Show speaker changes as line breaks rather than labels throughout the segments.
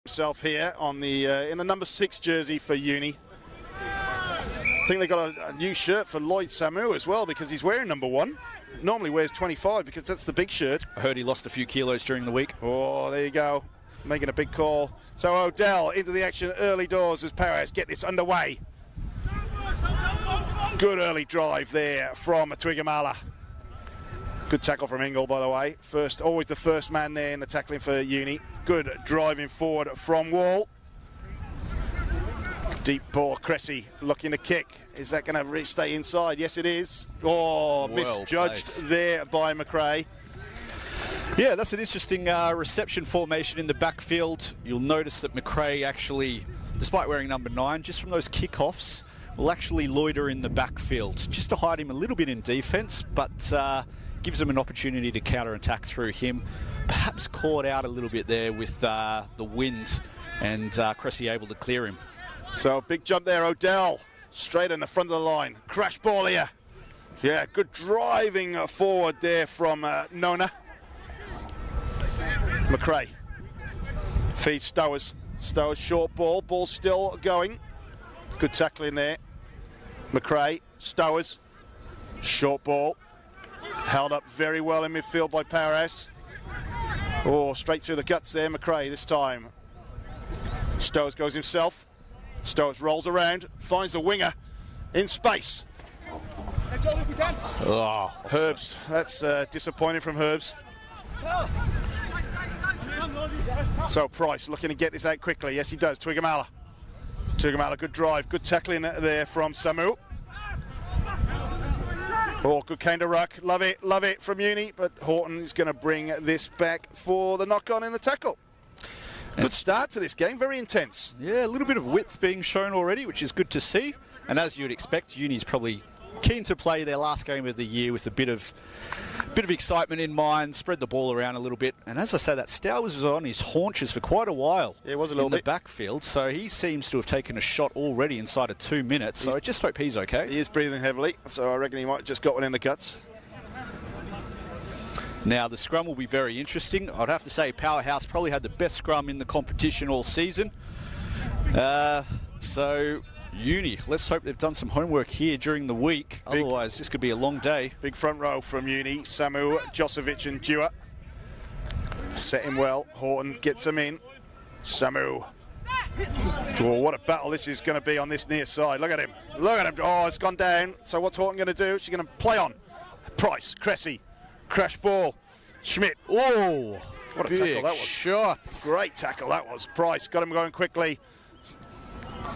himself here on the in the number 6 jersey for Uni. I think they got a new shirt for Lloyd Samu as well because he's wearing number 1. Normally wears 25 because that's the big shirt.
I heard he lost a few kilos during the week.
Oh, there you go. Making a big call. So Odell into the action early doors as Paris get this underway. Good early drive there from Twigamala. Good tackle from Ingle, by the way. Always the first man there in the tackling for Uni. Good driving forward from Wall. Deep ball, Cressy looking to kick. Is that going to stay inside? Yes, it is. Oh, misjudged there by McRae.
Yeah, that's an interesting reception formation in the backfield. You'll notice that McRae actually, despite wearing number 9, just from those kickoffs, will actually loiter in the backfield just to hide him a little bit in defence, but gives them an opportunity to counter-attack through him. Perhaps caught out a little bit there with the wind and Cressy able to clear him.
So big jump there, Odell, straight in the front of the line. Crash ball here. Yeah, good driving forward there from Nona. McRae feeds Stowers. Stowers short ball, ball still going. Good tackling there. McRae, Stowers, short ball. Held up very well in midfield by Powerhouse. Oh, straight through the guts there, McRae this time. Stowers goes himself. Stowers rolls around, finds the winger in space. Oh, Herbs, that's disappointing from Herbs. So Price looking to get this out quickly. Yes, he does. Twigamala. Twigamala, good drive, good tackling there from Samu. Oh, good kind of ruck. Love it from Uni, but Horton is going to bring this back for the knock-on in the tackle. Good start to this game, very intense.
Yeah, a little bit of width being shown already, which is good to see. And as you'd expect, Uni's probably keen to play their last game of the year with a bit of excitement in mind, spread the ball around a little bit. And as I say, that Stowers was on his haunches for quite a while.
Yeah, it was a little bit.
In the backfield, so he seems to have taken a shot already inside of 2 minutes. So I just hope he's okay.
He is breathing heavily, so I reckon he might have just got one in the guts.
Now, the scrum will be very interesting. I'd have to say Powerhouse probably had the best scrum in the competition all season. So, Uni, let's hope they've done some homework here during the week. Otherwise, this could be a long day.
Big front row from Uni. Samu, Josevic and Dewar. Set him well. Horton gets him in. Samu. Oh, what a battle this is going to be on this near side. Look at him. Look at him. Oh, it's gone down. So what's Horton going to do? She's going to play on. Price, Cressy. Crash ball. Schmidt. Oh, what a tackle that was.
Shots.
Great tackle that was. Price got him going quickly.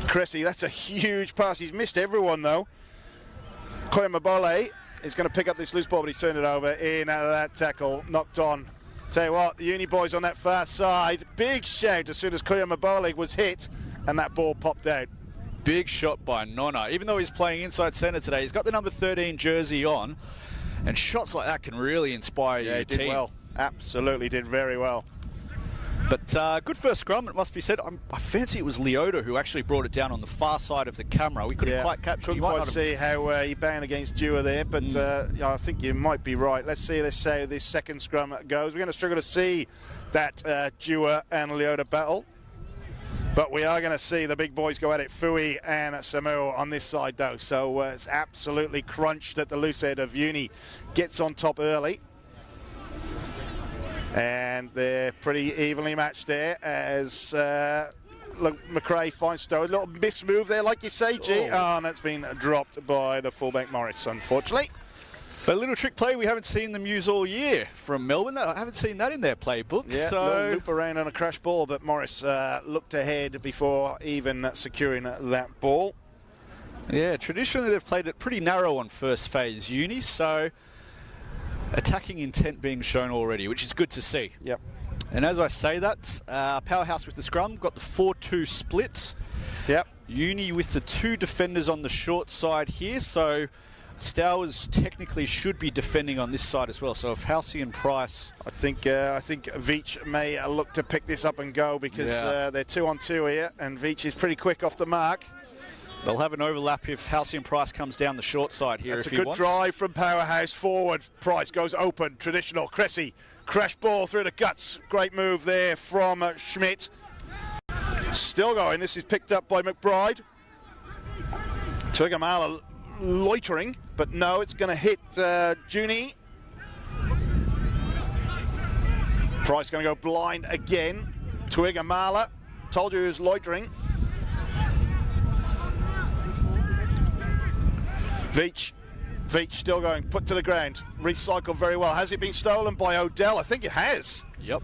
Cressy, that's a huge pass. He's missed everyone though. Koyamabole is going to pick up this loose ball, but he's turned it over in out of that tackle. Knocked on. Tell you what, the Uni boys on that far side. Big shout as soon as Koyamabole was hit and that ball popped out.
Big shot by Nona. Even though he's playing inside centre today, he's got the number 13 jersey on. And shots like that can really inspire your team.
Did well. Absolutely did very well.
But good first scrum, it must be said. I fancy it was Leota who actually brought it down on the far side of the camera. We couldn't quite capture it.
Couldn't quite see how he banged against Dewar there, but I think you might be right. Let's see how this second scrum goes. We're going to struggle to see that Dewar and Leota battle. But we are going to see the big boys go at it, Fui and Samu on this side, though. So it's absolutely crunched that the loose head of Uni gets on top early. And they're pretty evenly matched there as look, McRae finds Stowers. A little mismove there, like you say, G. Oh, and that's been dropped by the fullback Morris, unfortunately.
But a little trick play we haven't seen them use all year from Melbourne. I haven't seen that in their playbooks.
Yeah,
so
little loop around on a crash ball, but Morris looked ahead before even securing that ball.
Yeah, traditionally they've played it pretty narrow on first phase Uni, so attacking intent being shown already, which is good to see.
Yep.
And as I say that, Powerhouse with the scrum, got the 4-2 split.
Yep.
Uni with the 2 defenders on the short side here, so Stowers technically should be defending on this side as well. So if Halsey and Price,
I think Veach may look to pick this up and go because they're 2-on-2 here, and Veach is pretty quick off the mark.
They'll have an overlap if Halcyon Price comes down the short side here.
That's
if
a good drive from Powerhouse forward. Price goes open, traditional. Cressy, crash ball through the guts. Great move there from Schmidt. Still going. This is picked up by McBride. Tuigamala loitering, but no, it's going to hit Junie. Price going to go blind again. Tuigamala, told you he was loitering. Veach still going, put to the ground. Recycled very well. Has it been stolen by O'Dell? I think it has.
Yep.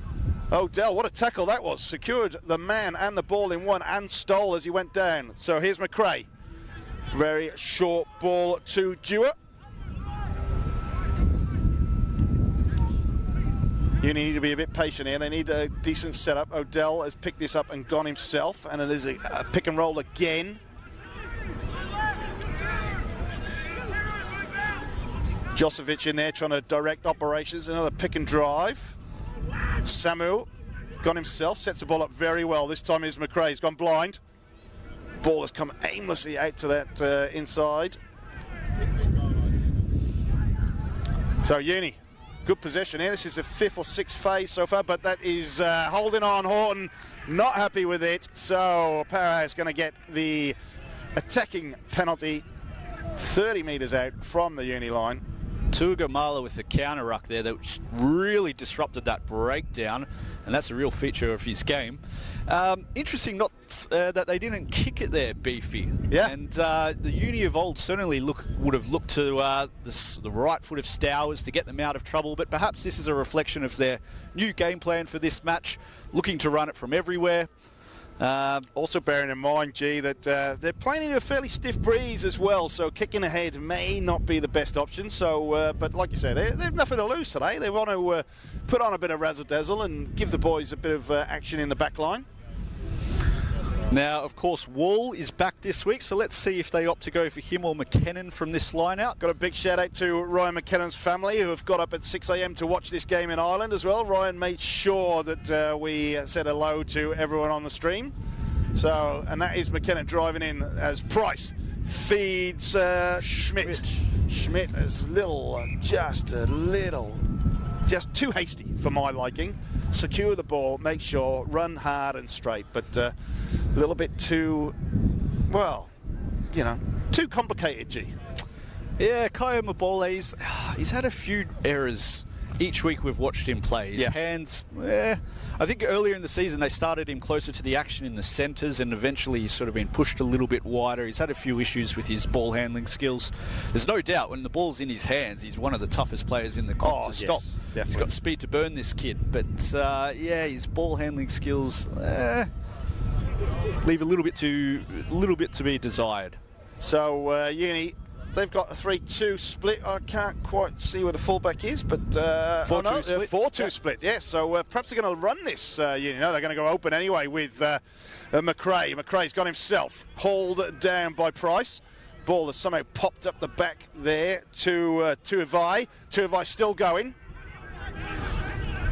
O'Dell, what a tackle that was. Secured the man and the ball in one and stole as he went down. So here's McRae. Very short ball to Dewar. You need to be a bit patient here. They need a decent setup. O'Dell has picked this up and gone himself, and it is a pick and roll again. Josevic in there trying to direct operations. Another pick and drive. Samu gone himself, sets the ball up very well. This time is McRae. He's gone blind. Ball has come aimlessly out to that inside. So Uni, good possession here. This is the 5th or 6th phase so far, but that is holding on. Horton not happy with it. So Powerhouse going to get the attacking penalty 30 metres out from the Uni line.
Tuigamala with the counter ruck there that really disrupted that breakdown, and that's a real feature of his game. Interesting not that they didn't kick it there, Beefy.
Yeah.
And the Uni of old certainly would have looked to the right foot of Stowers to get them out of trouble, but perhaps this is a reflection of their new game plan for this match, looking to run it from everywhere.
Also bearing in mind, G, that they're playing in a fairly stiff breeze as well, so kicking ahead may not be the best option. So, but like you said, they've nothing to lose today. They want to put on a bit of razzle-dazzle and give the boys a bit of action in the back line.
Now, of course, Wall is back this week, so let's see if they opt to go for him or McKinnon from this line out.
Got a big shout out to Ryan McKinnon's family, who have got up at 6 a.m. to watch this game in Ireland as well. Ryan made sure that we said hello to everyone on the stream. So, and that is McKinnon driving in as Price feeds Schmidt. Schmidt is just too hasty for my liking. Secure the ball, make sure, run hard and straight, but a little bit too, well, you know, too complicated, G.
Yeah, Kaya Mabole, he's had a few errors each week we've watched him play. His hands, I think earlier in the season they started him closer to the action in the centres, and eventually he's sort of been pushed a little bit wider. He's had a few issues with his ball handling skills. There's no doubt when the ball's in his hands, he's one of the toughest players in the comp to stop.
Definitely.
He's got speed to burn, this kid, but yeah, his ball handling skills leave a little bit to be desired.
So Uni, they've got a 3-2 split. I can't quite see where the fullback is, but
4-2 split.
4-2 split, yes. So perhaps they're going to run this. Uni. No, they're going to go open anyway with McRae. McRae's got himself hauled down by Price. Ball has somehow popped up the back there to Tuivai. Tuivai still going.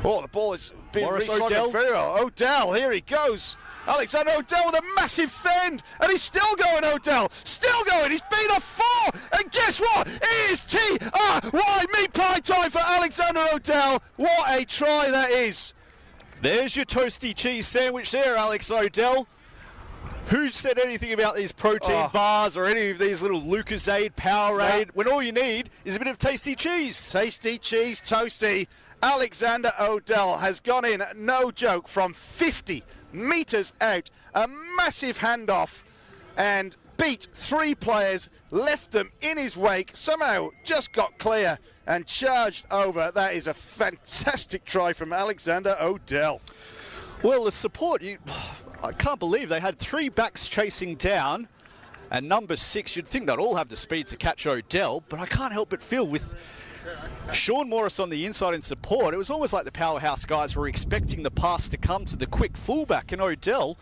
Oh, the ball is being recycled very well. O'Dell, here he goes. Alexander O'Dell with a massive fend, and he's still going, O'Dell. Still going. He's been off 4, and guess what? It is T-R-Y meat pie time for Alexander O'Dell. What a try that is.
There's your toasty cheese sandwich there, Alex O'Dell. Who said anything about these protein bars or any of these little Lucasade, Powerade, when all you need is a bit of tasty cheese?
Tasty cheese, toasty. Alexander O'Dell has gone in, no joke, from 50 metres out, a massive handoff, and beat 3 players, left them in his wake, somehow just got clear and charged over. That is a fantastic try from Alexander O'Dell.
Well, the support, I can't believe they had 3 backs chasing down, and number 6, you'd think they'd all have the speed to catch O'Dell, but I can't help but feel with Sean Morris on the inside in support, it was almost like the Powerhouse guys were expecting the pass to come to the quick fullback, and O'Dell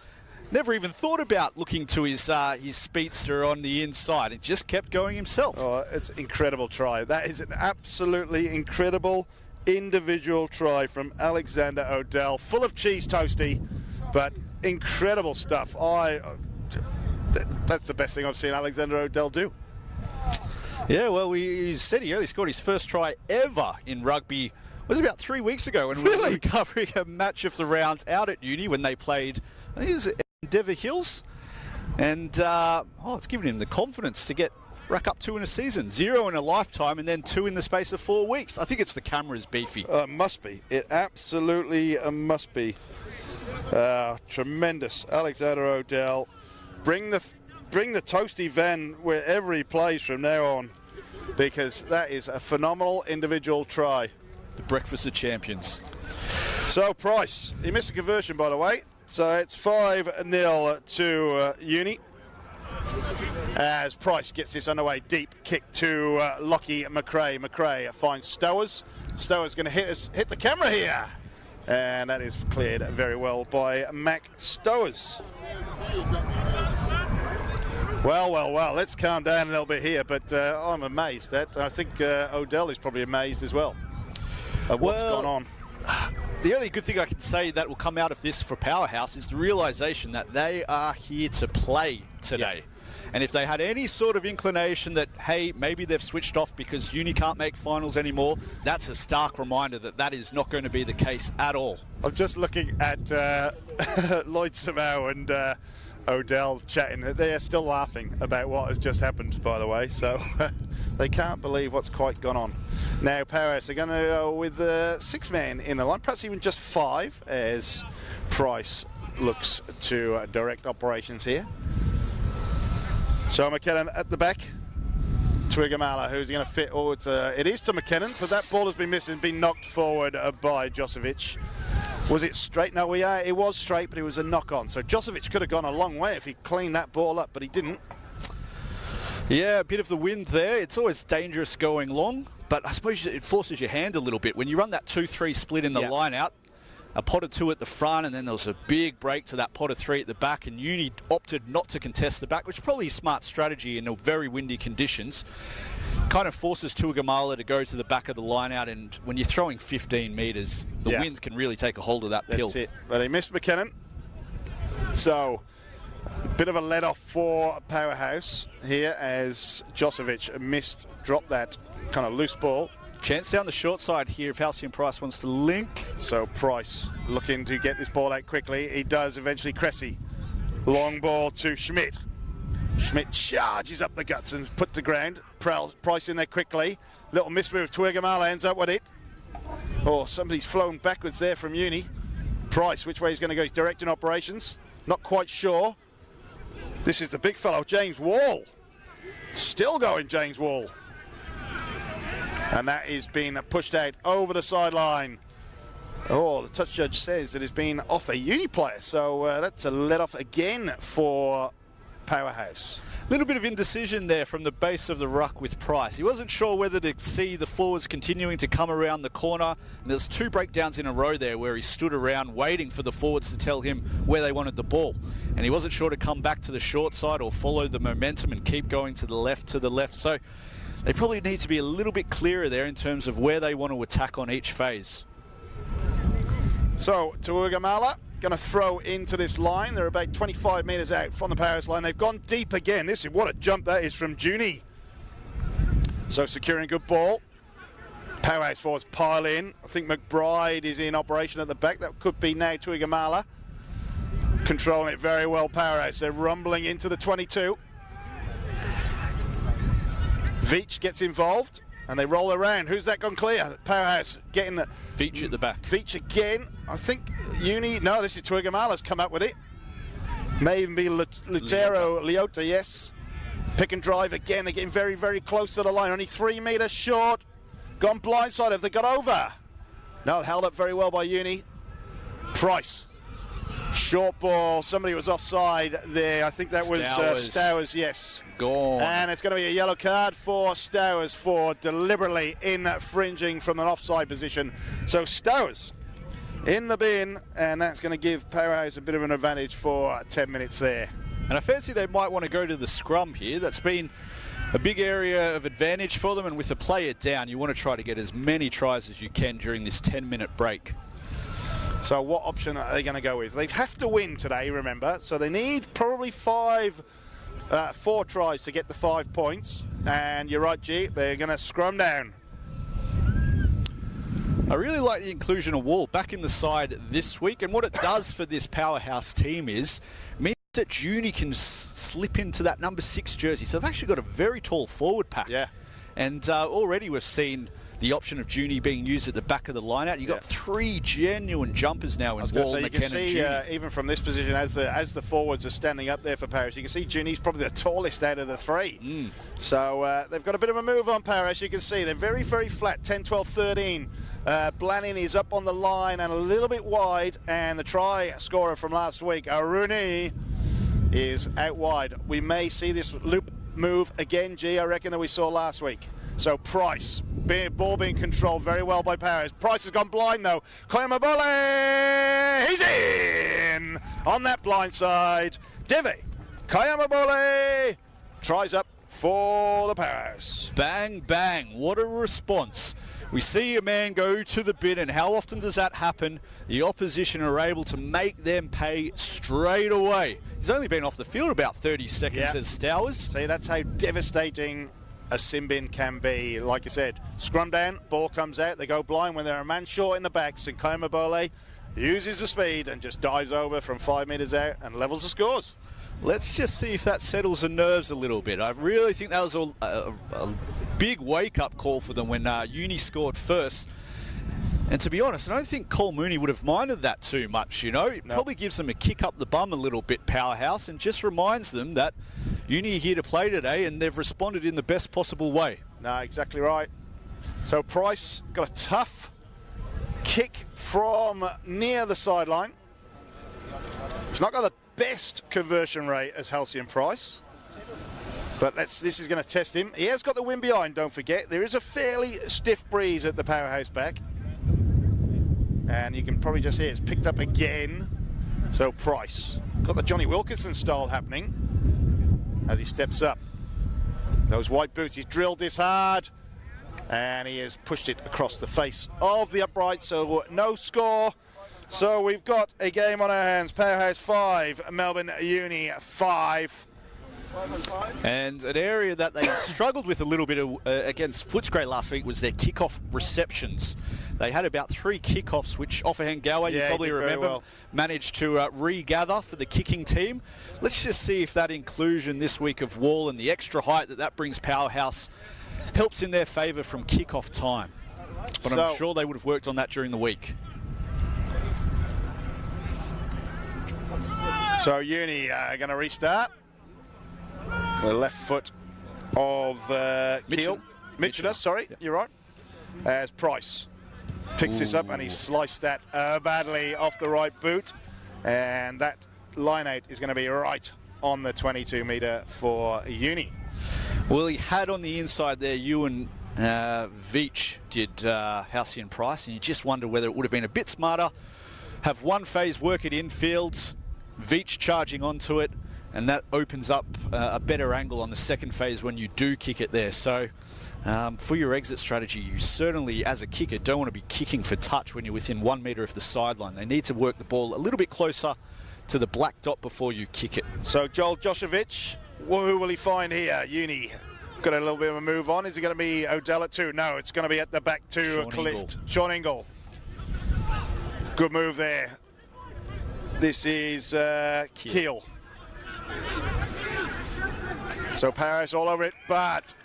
never even thought about looking to his speedster on the inside. It just kept going himself.
Oh, it's an incredible try. That is an absolutely incredible individual try from Alexander O'Dell. Full of cheese toasty, but incredible stuff. That's the best thing I've seen Alexander O'Dell do.
Yeah, well, he said he only scored his first try ever in rugby. It was about 3 weeks ago when we were covering a match of the round out at Uni when they played, I think it was Dewar Hills. And it's given him the confidence to rack up 2 in a season, 0 in a lifetime, and then 2 in the space of 4 weeks. I think it's the camera's beefy.
Must be. It absolutely must be. Tremendous. Alexander Odell. Bring the toasty van wherever he plays from now on, because that is a phenomenal individual try.
The breakfast of champions.
So Price, he missed a conversion, by the way. So it's 5-0 to Uni. As Price gets this underway, deep kick to Lockie McRae. McRae finds Stowers. Stowers going to hit the camera here. And that is cleared very well by Mac Stowers. Well, let's calm down a little bit here, but I'm amazed that. I think Odell is probably amazed as well at what's gone on.
The only good thing I can say that will come out of this for Powerhouse is the realisation that they are here to play today. Yeah. And if they had any sort of inclination that, hey, maybe they've switched off because Uni can't make finals anymore, that's a stark reminder that that is not going to be the case at all.
I'm just looking at Lloyd Samau and Odell chatting. They are still laughing about what has just happened, by the way, so they can't believe what's quite gone on. Now Powerhouse are going to go with 6 men in the line, perhaps even just 5, as Price looks to direct operations here. So McKinnon at the back. Twigamala, who's going to fit. It is to McKinnon, but that ball has been missed and been knocked forward by Josovic. Was it straight? No, it was straight, but it was a knock-on. So Josovic could have gone a long way if he cleaned that ball up, but he didn't.
Yeah, a bit of the wind there. It's always dangerous going long, but I suppose it forces your hand a little bit. When you run that 2-3 split in the line out, a pot of 2 at the front, and then there was a big break to that pot of 3 at the back, and Uni opted not to contest the back, which is probably a smart strategy in very windy conditions. Kind of forces Tuigamala to go to the back of the line out, and when you're throwing 15 metres, the winds can really take a hold of that pill.
That's it. But he missed McKinnon. So, a bit of a let-off for Powerhouse here as Josovic dropped that kind of loose ball.
Chance down the short side here if Halcyon Price wants to link.
So Price looking to get this ball out quickly. He does eventually. Cressy. Long ball to Schmidt. Schmidt charges up the guts and put to ground. Price in there quickly. Little mismove. Tuigamala ends up with it. Oh, somebody's flown backwards there from Uni. Price, which way he's going to go? He's directing operations. Not quite sure. This is the big fellow, James Wall. Still going, James Wall. And that is being pushed out over the sideline. Oh, the touch judge says it has been off a Uni player. So that's a let-off again for Powerhouse.
A little bit of indecision there from the base of the ruck with Price. He wasn't sure whether to see the forwards continuing to come around the corner. And there's 2 breakdowns in a row there where he stood around waiting for the forwards to tell him where they wanted the ball. And he wasn't sure to come back to the short side or follow the momentum and keep going to the left. So they probably need to be a little bit clearer there in terms of where they want to attack on each phase.
So, Tuigamala going to throw into this line. They're about 25 metres out from the Powerhouse line. They've gone deep again. What a jump that is from Juni. So, securing good ball. Powerhouse forwards pile in. I think McBride is in operation at the back. That could be now Tuigamala. Controlling it very well, Powerhouse. They're rumbling into the 22. Veach gets involved and they roll around. Who's that gone clear? Powerhouse getting the...
Veach at the back.
Veach again. I think Uni... No, this is Tuigamala's come up with it. May even be Lutero Leota, yes. Pick and drive again. They're getting very, very close to the line. Only 3 metres short. Gone blindside. Have they got over? No, held up very well by Uni. Price. Short ball. Somebody was offside there. I think that was Stowers, yes.
Gone.
And it's going to be a yellow card for Stowers for deliberately infringing from an offside position. So Stowers in the bin, and that's going to give Powerhouse a bit of an advantage for 10 minutes there.
And I fancy they might want to go to the scrum here. That's been a big area of advantage for them, and with the player down, you want to try to get as many tries as you can during this 10-minute break.
So what option are they going to go with? They have to win today, remember. So they need probably 4 tries to get the 5 points. And you're right, G, they're going to scrum down.
I really like the inclusion of Wall back in the side this week, and what it does for this powerhouse team is means that Uni can slip into that number 6 jersey. So they've actually got a very tall forward pack.
Yeah.
And already we've seen the option of Juni being used at the back of the line-out. You've got 3 genuine jumpers now in Wall,
you
McKenna,
can see,
and Juni.
even from this position, as the forwards are standing up there for Paris, you can see Juni's probably the tallest out of the 3. So they've got a bit of a move on Paris. You can see they're very, very flat, 10, 12, 13. Blannin is up on the line and a little bit wide, and the try scorer from last week, Aruni, is out wide. We may see this loop move again, G, I reckon, that we saw last week. So Price, ball being controlled very well by Paris. Price has gone blind though. Koyamabole, he's in on that blind side. Divi, Koyamabole tries up for the Powerhouse.
Bang, bang. What a response. We see a man go to the bin, and how often does that happen? The opposition are able to make them pay straight away. He's only been off the field about 30 seconds as Stowers.
See, that's how devastating a sin bin can be. Like I said, scrum down, ball comes out, they go blind when they're a man short in the back. Sinclair Bole uses the speed and just dives over from 5 metres out and levels the scores.
Let's just see if that settles the nerves a little bit. I really think that was a big wake-up call for them when Uni scored first. And to be honest, I don't think Cole Mooney would have minded that too much, you know. It probably gives them a kick up the bum a little bit, Powerhouse, and just reminds them that Uni are here to play today, and they've responded in the best possible way.
No, exactly right. So Price got a tough kick from near the sideline. He's not got the best conversion rate as Halcyon Price, but this is going to test him. He has got the wind behind, don't forget. There is a fairly stiff breeze at the Powerhouse back, and you can probably just hear it's picked up again. So Price got the Johnny Wilkinson style happening as he steps up. Those white boots, he's drilled this hard, and he has pushed it across the face of the upright, so no score. So we've got a game on our hands. Powerhouse 5, Melbourne Uni 5.
And an area that they struggled with a little bit against Footscray last week was their kickoff receptions. They had about 3 kickoffs, which Offahan Galway, you probably remember, managed to regather for the kicking team. Let's just see if that inclusion this week of Wall and the extra height that brings Powerhouse helps in their favour from kickoff time. But I'm sure they would have worked on that during the week.
So Uni are going to restart. The left foot of Mitchell, sorry, you're right. As Price picks this up, and he sliced that badly off the right boot. And that line out is going to be right on the 22-metre for Uni.
Well, he had on the inside there, Ewan Veach did Halcyon Price, and you just wonder whether it would have been a bit smarter. Have one phase work it infield, Veach charging onto it, and that opens up a better angle on the second phase when you do kick it there. So for your exit strategy, you certainly, as a kicker, don't want to be kicking for touch when you're within 1 metre of the sideline. They need to work the ball a little bit closer to the black dot before you kick it.
So Joel Josevich, who will he find here? Uni got a little bit of a move on. Is it going to be Odell at 2? No, it's going to be at the back to Clift. Sean Ingle. Good move there. This is Keel. So Paris all over it, but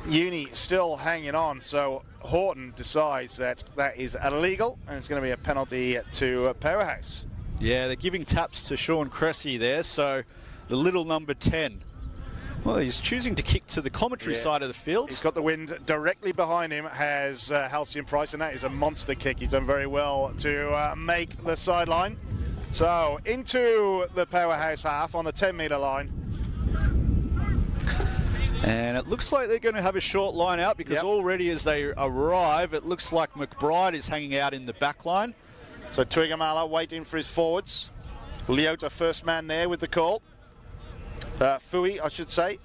Uni still hanging on. So Horton decides that is illegal, and it's going to be a penalty to Powerhouse.
Yeah, they're giving taps to Sean Cressy there. So the little number 10. Well, he's choosing to kick to the commentary side of the field.
He's got the wind directly behind him, has Halcyon Price, and that is a monster kick. He's done very well to make the sideline. So into the Powerhouse half on the 10-metre line.
And it looks like they're going to have a short line out, because already as they arrive, it looks like McBride is hanging out in the back line.
So Twigamala waiting for his forwards. Leota first man there with the call. Fui, I should say.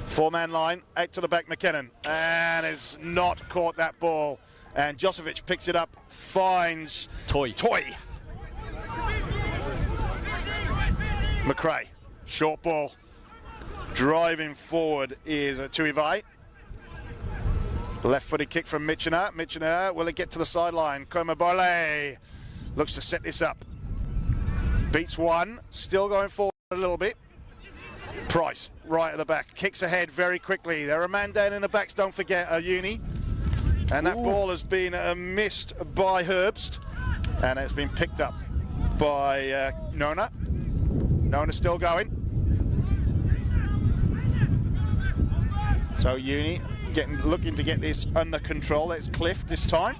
4-man line, out to the back, McKinnon. And has not caught that ball. And Josevich picks it up, finds
Toy.
McRae, short ball. Driving forward is Tuivai. Left-footed kick from Mitchener. Mitchener, will it get to the sideline? Komabole looks to set this up. Beats one, still going forward a little bit. Price, right at the back, kicks ahead very quickly. There are a man down in the backs, don't forget, Uni. And that ball has been missed by Herbst. And it's been picked up by Nona. Nona's still going. So Uni looking to get this under control. That's Cliff this time.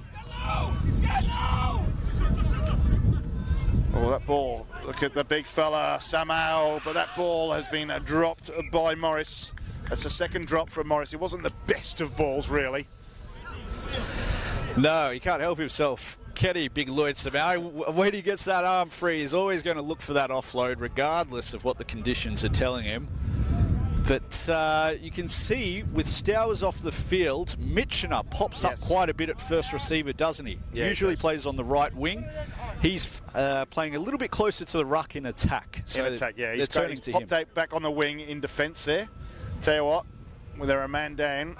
Oh, that ball. Look at the big fella, Samuel, but that ball has been dropped by Morris. That's the second drop from Morris. It wasn't the best of balls, really.
No, he can't help himself. Kenny, big Lloyd Samuel, when he gets that arm free, he's always going to look for that offload, regardless of what the conditions are telling him. But you can see with Stowers off the field, Mitchener pops up quite a bit at first receiver, doesn't he?
Yeah,
usually plays on the right wing. He's playing a little bit closer to the ruck in attack.
So in attack, yeah.
He's
popped out back on the wing in defence there. Tell you what, with a man down,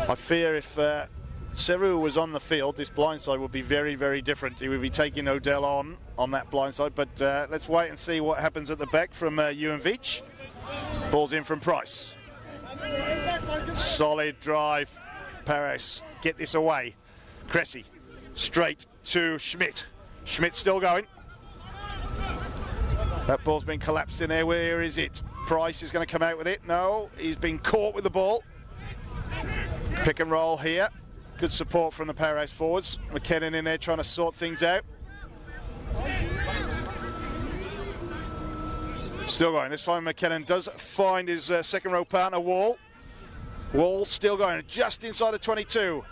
I fear if Seru was on the field, this blindside would be very, very different. He would be taking Odell on that blindside. But let's wait and see what happens at the back from Juvenvic. Ball's in from Price. Solid drive. Paris, get this away. Cressy, straight to Schmidt. Schmidt still going. That ball's been collapsed in there. Where is it? Price is going to come out with it. No, he's been caught with the ball. Pick and roll here. Good support from the Paris forwards. McKinnon in there trying to sort things out. Still going. This time McKinnon does find his second row partner, Wall. Wall still going, just inside the 22.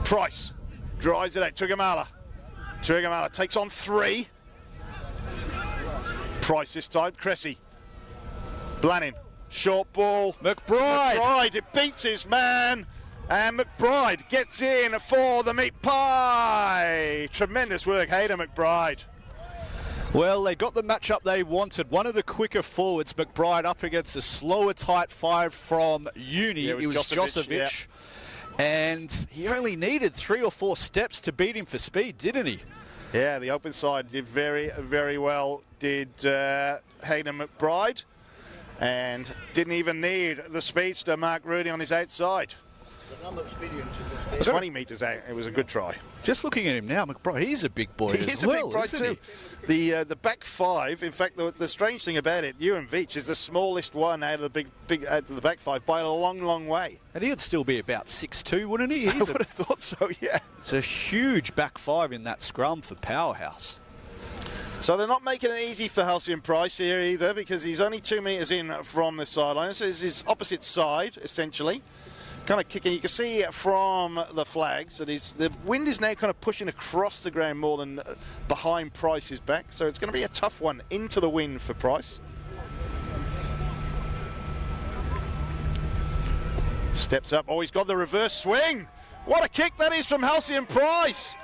Price drives it out. Tugamala. Tugamala takes on three. Price this time. Cressy. Blannin. Short ball. McBride. It beats his man. And McBride gets in for the meat pie. Tremendous work, Hayden McBride.
Well, they got the matchup they wanted. One of the quicker forwards, McBride, up against a slower, tight five from Uni.
Yeah,
it was Josevic.
Yeah.
And he only needed 3 or 4 steps to beat him for speed, didn't he?
Yeah, the open side did very, very well, did Hayden McBride. And didn't even need the speedster, Mark Rudy, on his outside. 20 metres out. It was a good try.
Just looking at him now, McBride, he's a big boy as well,
a big boy
isn't
he? The back five, in fact, the strange thing about it, Juvenvic is the smallest one out of the back five by a long, long way.
And he'd still be about 6'2", wouldn't he?
I would have thought so, yeah.
It's a huge back five in that scrum for Powerhouse.
So they're not making it easy for Halcyon Price here either, because he's only 2 metres in from the sideline. So it's his opposite side, essentially. Kind of kicking. You can see from the flags that the wind is now kind of pushing across the ground more than behind Price's back. So it's going to be a tough one into the wind for Price. Steps up. Oh, he's got the reverse swing. What a kick that is from Halcyon Price.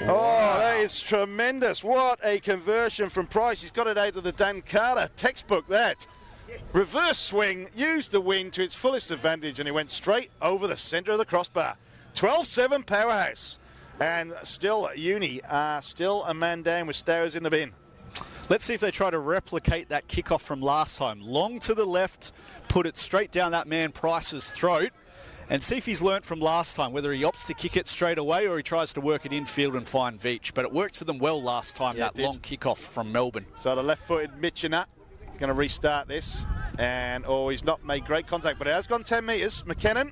Oh, that is tremendous. What a conversion from Price. He's got it out of the Dan Carter textbook, that. Reverse swing, used the wind to its fullest advantage, and he went straight over the centre of the crossbar. 12-7 Powerhouse. And still, Uni are still a man down with Stowers in the bin.
Let's see if they try to replicate that kickoff from last time. Long to the left, put it straight down that man Price's throat, and see if he's learnt from last time, whether he opts to kick it straight away or he tries to work it infield and find Veach. But it worked for them well last time, that long kickoff from Melbourne.
So the left-footed Mitchener going to restart this, and he's not made great contact, but it has gone 10 metres. McKinnon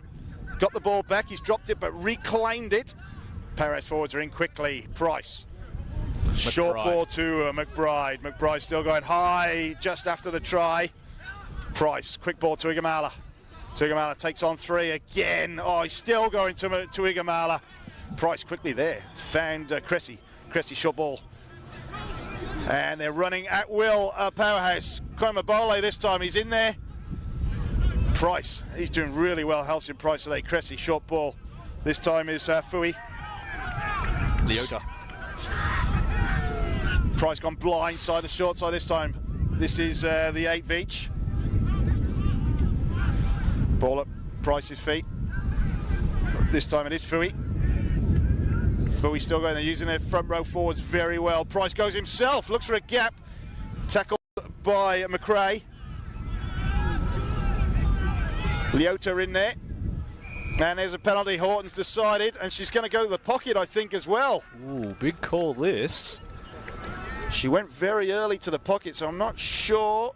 got the ball back, he's dropped it but reclaimed it. Paris forwards are in quickly. Price, short ball to McBride. McBride still going high just after the try. Price, quick ball to Igamala. Igamala takes on 3 again. Oh, he's still going to Igamala. Price quickly there, found Cressy. Cressy, short ball. And they're running at will, Powerhouse. Komabole this time, he's in there. Price, he's doing really well, Halcyon Price today. Cressy, short ball. This time is Fui.
Leota.
Price gone blind side, the short side this time. This is the 8 Veach. Ball at Price's feet. This time it is Fui. Fui still going. They're using their front row forwards very well. Price goes himself, looks for a gap. Tackled by McRae. Leota in there. And there's a penalty. Horton's decided, and she's going to go to the pocket, I think, as well.
Ooh, big call this.
She went very early to the pocket, so I'm not sure.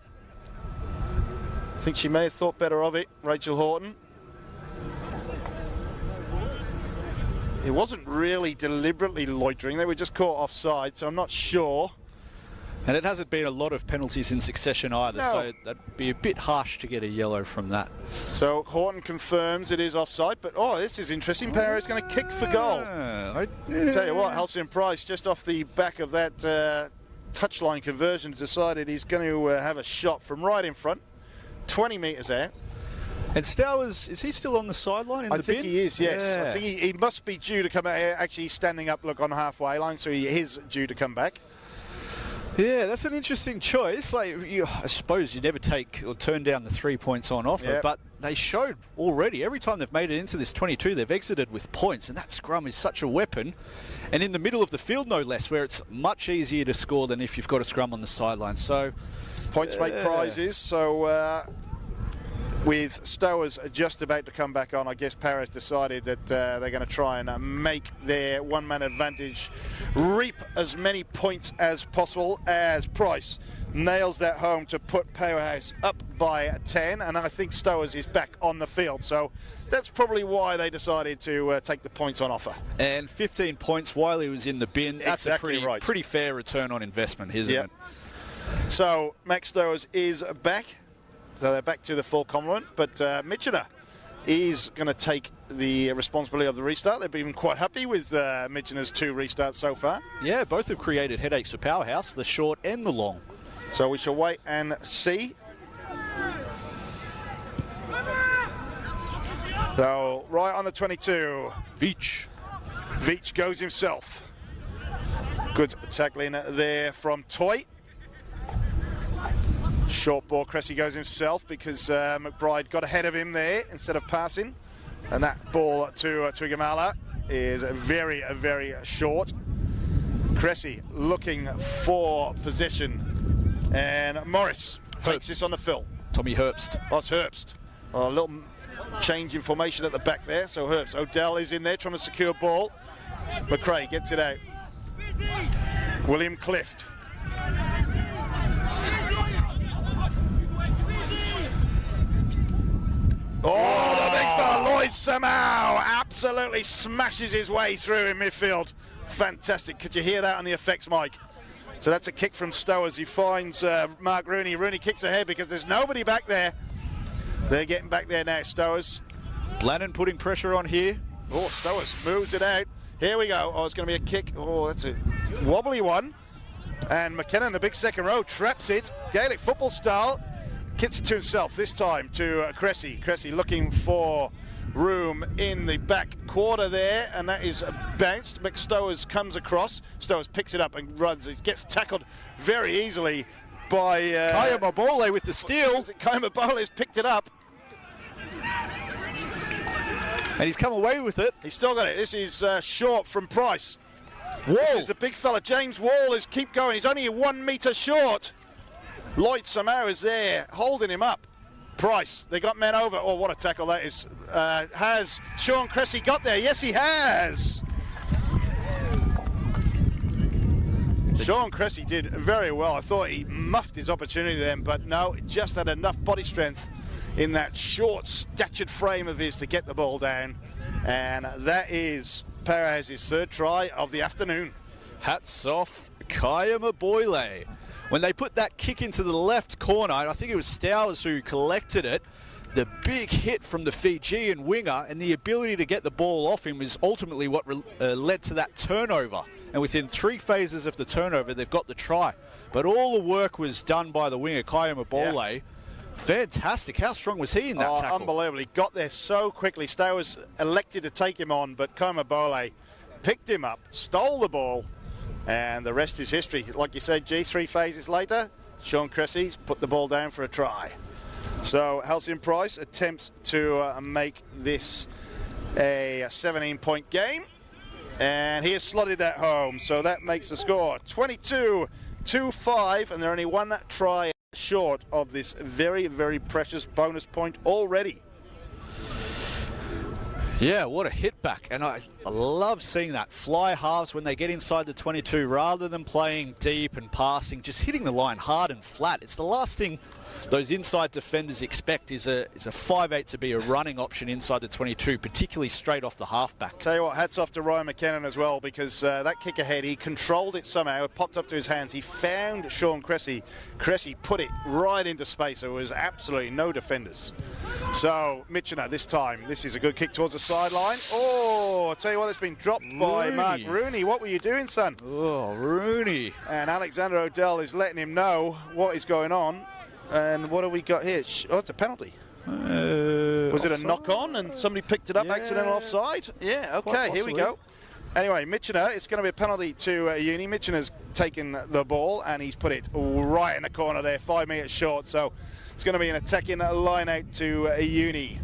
I think she may have thought better of it, Rachel Horton. It wasn't really deliberately loitering. They were just caught offside, so I'm not sure.
And it hasn't been a lot of penalties in succession either,
No.
so that'd be a bit harsh to get a yellow from that.
So Horton confirms it is offside, but this is interesting. Para's going to kick for goal. Tell you what, Halcyon Price, just off the back of that touchline conversion, decided he's going to have a shot from right in front, 20 metres out.
And Stowers, is he still on the sideline in the bin?
I think he is, yes.
Yeah.
I think he must be due to come out. Actually, he's standing up, look, on the halfway line, so he is due to come back.
Yeah, that's an interesting choice. I suppose you never take or turn down the 3 points on offer,
Yep.
but they showed already, every time they've made it into this 22, they've exited with points, and that scrum is such a weapon. And in the middle of the field, no less, where it's much easier to score than if you've got a scrum on the sideline. So
Points make prizes, so with Stowers just about to come back on, I guess Paris decided that they're going to try and make their one-man advantage reap as many points as possible, as Price nails that home to put Powerhouse up by 10, and I think Stowers is back on the field, so that's probably why they decided to take the points on offer.
And 15 points while he was in the bin, that's
Exactly
a
right.
pretty fair return on investment, isn't
Yep.
it?
So Max Stowers is back. So they're back to the full complement, but Mitchener is going to take the responsibility of the restart. They've been quite happy with Mitchener's 2 restarts so far.
Yeah, both have created headaches for Powerhouse, the short and the long.
So we shall wait and see. So right on the 22, Veach goes himself. Good tackling there from Toy. Short ball, Cressy goes himself because McBride got ahead of him there instead of passing. And that ball to Twigamala is very, very short. Cressy looking for possession. And Morris takes this on the fill.
Tommy Herbst.
Oh, it's Herbst. Oh, a little change in formation at the back there. So Herbst. Odell is in there trying to secure ball. McRae gets it out. William Clift. Oh, the big fella Lloyd somehow absolutely smashes his way through in midfield. Fantastic. Could you hear that on the effects mic? So that's a kick from Stowers. He finds Mark Rooney. Rooney kicks ahead because there's nobody back there. They're getting back there now, Stowers.
Blannon putting pressure on here.
Oh, Stowers moves it out. Here we go. Oh, it's going to be a kick. Oh, that's a wobbly one. And McKenna in the big second row traps it. Gaelic football style. Kicks it to himself this time to Cressy. Cressy looking for room in the back quarter there, and that is bounced. McStowers comes across. Stowers picks it up and runs. It gets tackled very easily by
Kaya Mabole with the steal.
Kaya Mabole has picked it up.
And he's come away with it.
He's still got it. This is short from Price.
Wall.
This is the big fella. James Wall is keep going. He's only 1 metre short. Lloyd somehow is there holding him up. Price, they got men over. Oh, what a tackle that is. Has Sean Cressy got there? Yes, he has. Sean Cressy did very well. I thought he muffed his opportunity then, but no, just had enough body strength in that short, statured frame of his to get the ball down. And that is Powerhouse's 3rd try of the afternoon.
Hats off, Kaya Mabole. When they put that kick into the left corner, I think it was Stowers who collected it, the big hit from the Fijian winger and the ability to get the ball off him is ultimately what led to that turnover. And within 3 phases of the turnover, they've got the try. But all the work was done by the winger, Kaya Mabole. Yeah. Fantastic. How strong was he in that tackle?
Unbelievable. He got there so quickly. Stowers elected to take him on, but Kaya Mabole picked him up, stole the ball, and the rest is history. Like you said, G, 3 phases later, Sean Cressy's put the ball down for a try. So Halcyon Price attempts to make this a 17-point game. And he has slotted that home, so that makes the score 22-5, and they're only one try short of this very, very precious bonus point already.
Yeah, what a hit back. And I love seeing that. Fly halves when they get inside the 22, rather than playing deep and passing, just hitting the line hard and flat. It's the last thing those inside defenders expect is a 5'8" to be a running option inside the 22, particularly straight off the halfback.
Tell you what, hats off to Ryan McKinnon as well, because that kick ahead, he controlled it somehow. It popped up to his hands. He found Sean Cressy. Cressy put it right into space. There was absolutely no defenders. So, Mitchener this time. This is a good kick towards the sideline. Oh, I tell you what, it's been dropped by Mark Rooney. What were you doing, son?
Oh, Rooney.
And Alexander Odell is letting him know what is going on. And what have we got here? Oh, it's a penalty. Was it a knock-on and somebody picked it up, accidental offside? Yeah, okay, here we go. Anyway, Mitchener, it's going to be a penalty to Uni. Mitchener's taken the ball and he's put it right in the corner there, 5 meters short. So it's going to be an attacking line out to Uni.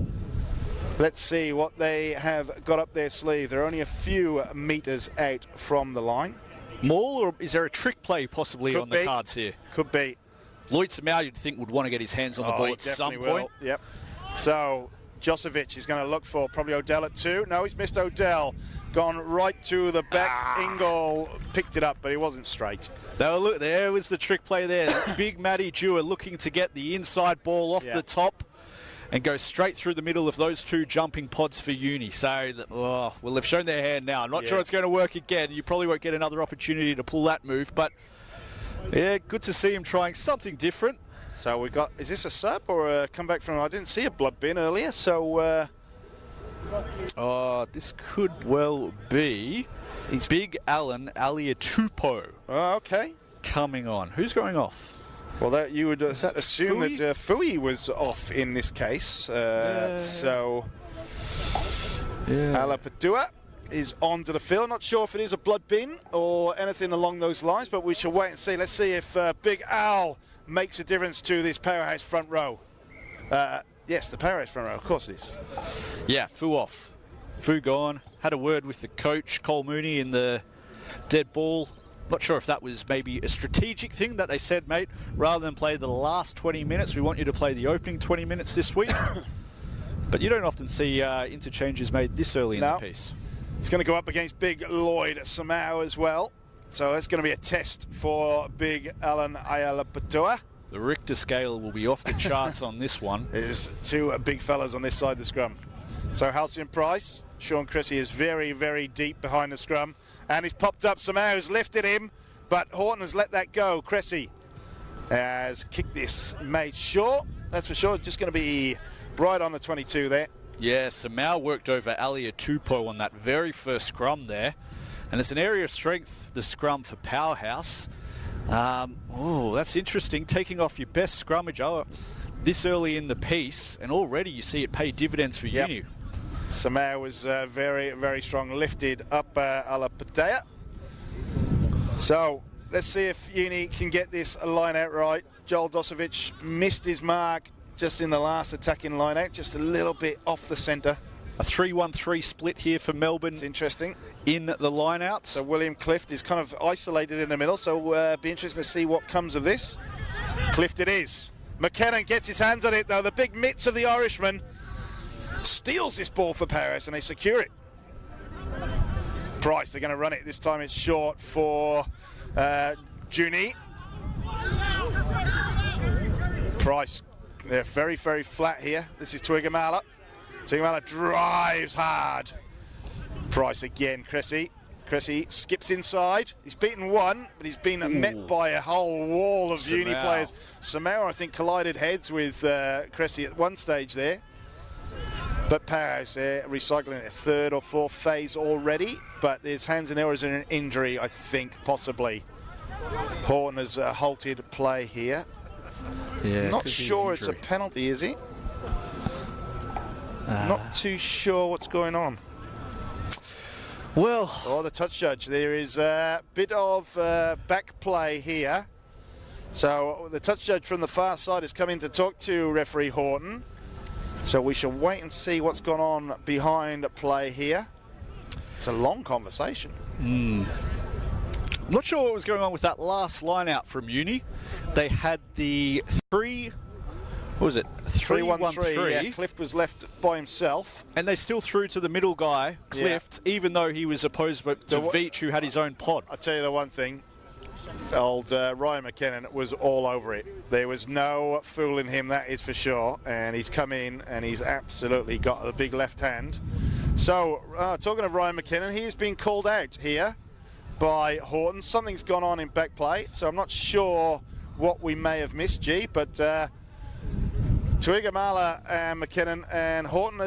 Let's see what they have got up their sleeve. They're only a few meters out from the line.
Maul, or is there a trick play possibly on the cards here?
Could be.
Lloyd Samau, you'd think, would want to get his hands on the ball at some point.
Yep. So Josevic is going to look for probably Odell at 2. No, he's missed Odell. Gone right to the back. Ingle picked it up, but he wasn't straight.
There was the trick play there. Big Matty Dewar looking to get the inside ball off the top and go straight through the middle of those two jumping pods for Uni. So, well, they've shown their hand now. I'm not sure it's going to work again. You probably won't get another opportunity to pull that move, but yeah, good to see him trying something different.
So we got, is this a sub or a comeback from, I didn't see a blood bin earlier, so...
this could well be Big Alan Aliatupo.
Oh, okay.
Coming on. Who's going off?
Well, that you would assume Fui? That Fui was off in this case. So Aliatupo is onto the field. Not sure if it is a blood bin or anything along those lines, but we shall wait and see. Let's see if Big Al makes a difference to this powerhouse front row. Yes, the powerhouse front row, of course it is.
Yeah, Fu off. Fu gone. Had a word with the coach, Cole Mooney, in the dead ball. Not sure if that was maybe a strategic thing that they said, mate, rather than play the last 20 minutes, we want you to play the opening 20 minutes this week. But you don't often see interchanges made this early in the piece.
It's going to go up against Big Lloyd Samau as well. So that's going to be a test for Big Alan Aliatupo.
The Richter scale will be off the charts on this one.
There's two big fellas on this side of the scrum. So Halcyon Price, Sean Cressy is very, very deep behind the scrum. And he's popped up, Samau's lifted him, but Horton has let that go. Cressy has kicked this, made sure, that's for sure. Just going to be right on the 22 there.
Yeah, Samau worked over Aliatupo on that very first scrum there. And it's an area of strength, the scrum for Powerhouse. That's interesting, taking off your best scrummager this early in the piece, and already you see it pay dividends for Uni.
Samau was very, very strong, lifted up Aliatupo. So let's see if Uni can get this line out right. Joel Dosovic missed his mark just in the last attacking line out, just a little bit off the centre.
A 3-1-3 split here for Melbourne.
It's interesting.
In the line-out.
So William Clift is kind of isolated in the middle, so be interesting to see what comes of this. Clift it is. McKinnon gets his hands on it, though. The big mitts of the Irishman steals this ball for Paris, and they secure it. Price, they're going to run it. This time it's short for Juni. Price, they're very, very flat here. This is Tuigamala. Tuigamala drives hard. Price again, Cressy. Cressy skips inside. He's beaten one, but he's been met by a whole wall of Uni players. Samau, I think, collided heads with Cressy at one stage there. But Paris, they're recycling their third or fourth phase already. But there's hands and errors and an injury, I think, possibly. Horton has halted play here.
Yeah,
not sure it's a penalty, is he? Not too sure what's going on.
Well,
the touch judge. There is a bit of back play here. So the touch judge from the far side has come in to talk to referee Horton. So we shall wait and see what's gone on behind play here. It's a long conversation.
I'm not sure what was going on with that last line out from Uni. They had the 3-1-3.
Yeah, Clift was left by himself.
And they still threw to the middle guy, Clift, even though he was opposed to Veach, who had his own pod.
I'll tell you the one thing. Old Ryan McKinnon was all over it. There was no fooling him, that is for sure. And he's come in and he's absolutely got the big left hand. So, talking of Ryan McKinnon, he has been called out here by Horton. Something's gone on in back play, so I'm not sure what we may have missed, G, but Tuigamala and McKinnon and Horton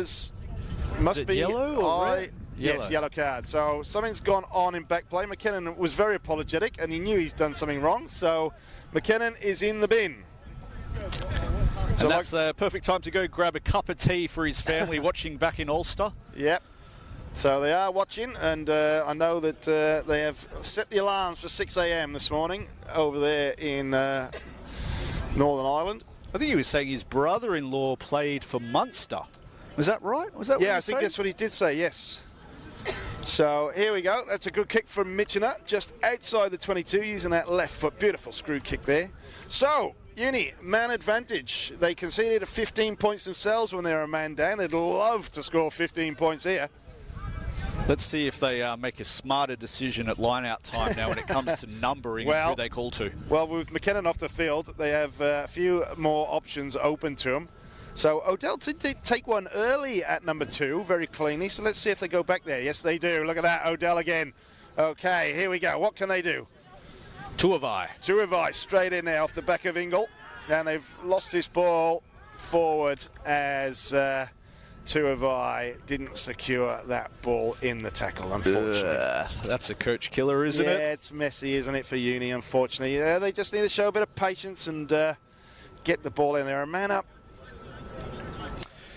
must be
yellow or red?
Yes, yellow card. So something's gone on in back play. McKinnon was very apologetic and he knew he's done something wrong. So McKinnon is in the bin.
So and that's a perfect time to go grab a cup of tea for his family watching back in Ulster.
Yep. So they are watching, and I know that they have set the alarms for 6 a.m. this morning over there in Northern Ireland.
I think he was saying his brother-in-law played for Munster. Was that right? Was that what
I think
saying?
that's what he did say, yes. So here we go. That's a good kick from Mitchener, just outside the 22, using that left foot. Beautiful screw kick there. So, Uni, man advantage. They conceded 15 points themselves when they were a man down. They'd love to score 15 points here.
Let's see if they make a smarter decision at line-out time now when it comes to numbering who they call to.
Well, with McKinnon off the field, they have a few more options open to them. So Odell did take one early at number 2, very cleanly. So let's see if they go back there. Yes, they do. Look at that, Odell again. Okay, here we go. What can they do? Tuivai straight in there off the back of Ingle. And they've lost this ball forward as Tuivai didn't secure that ball in the tackle, unfortunately.
That's a coach killer, isn't it?
Yeah, it's messy, isn't it, for Uni, unfortunately. They just need to show a bit of patience and get the ball in there. A man up.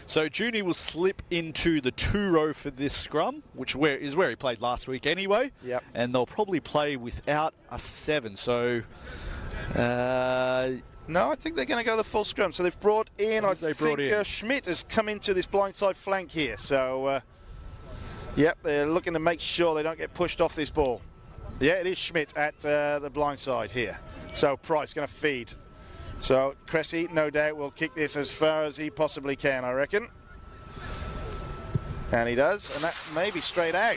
So Junie will slip into the 2-row for this scrum, which is where he played last week anyway.
Yep.
And they'll probably play without a 7. So,
no, I think they're going to go the full scrum. So they've brought in, Schmidt has come into this blindside flank here. So, yep, they're looking to make sure they don't get pushed off this ball. Yeah, it is Schmidt at the blindside here. So Price going to feed. So Cressy, no doubt, will kick this as far as he possibly can, I reckon. And he does, and that may be straight out.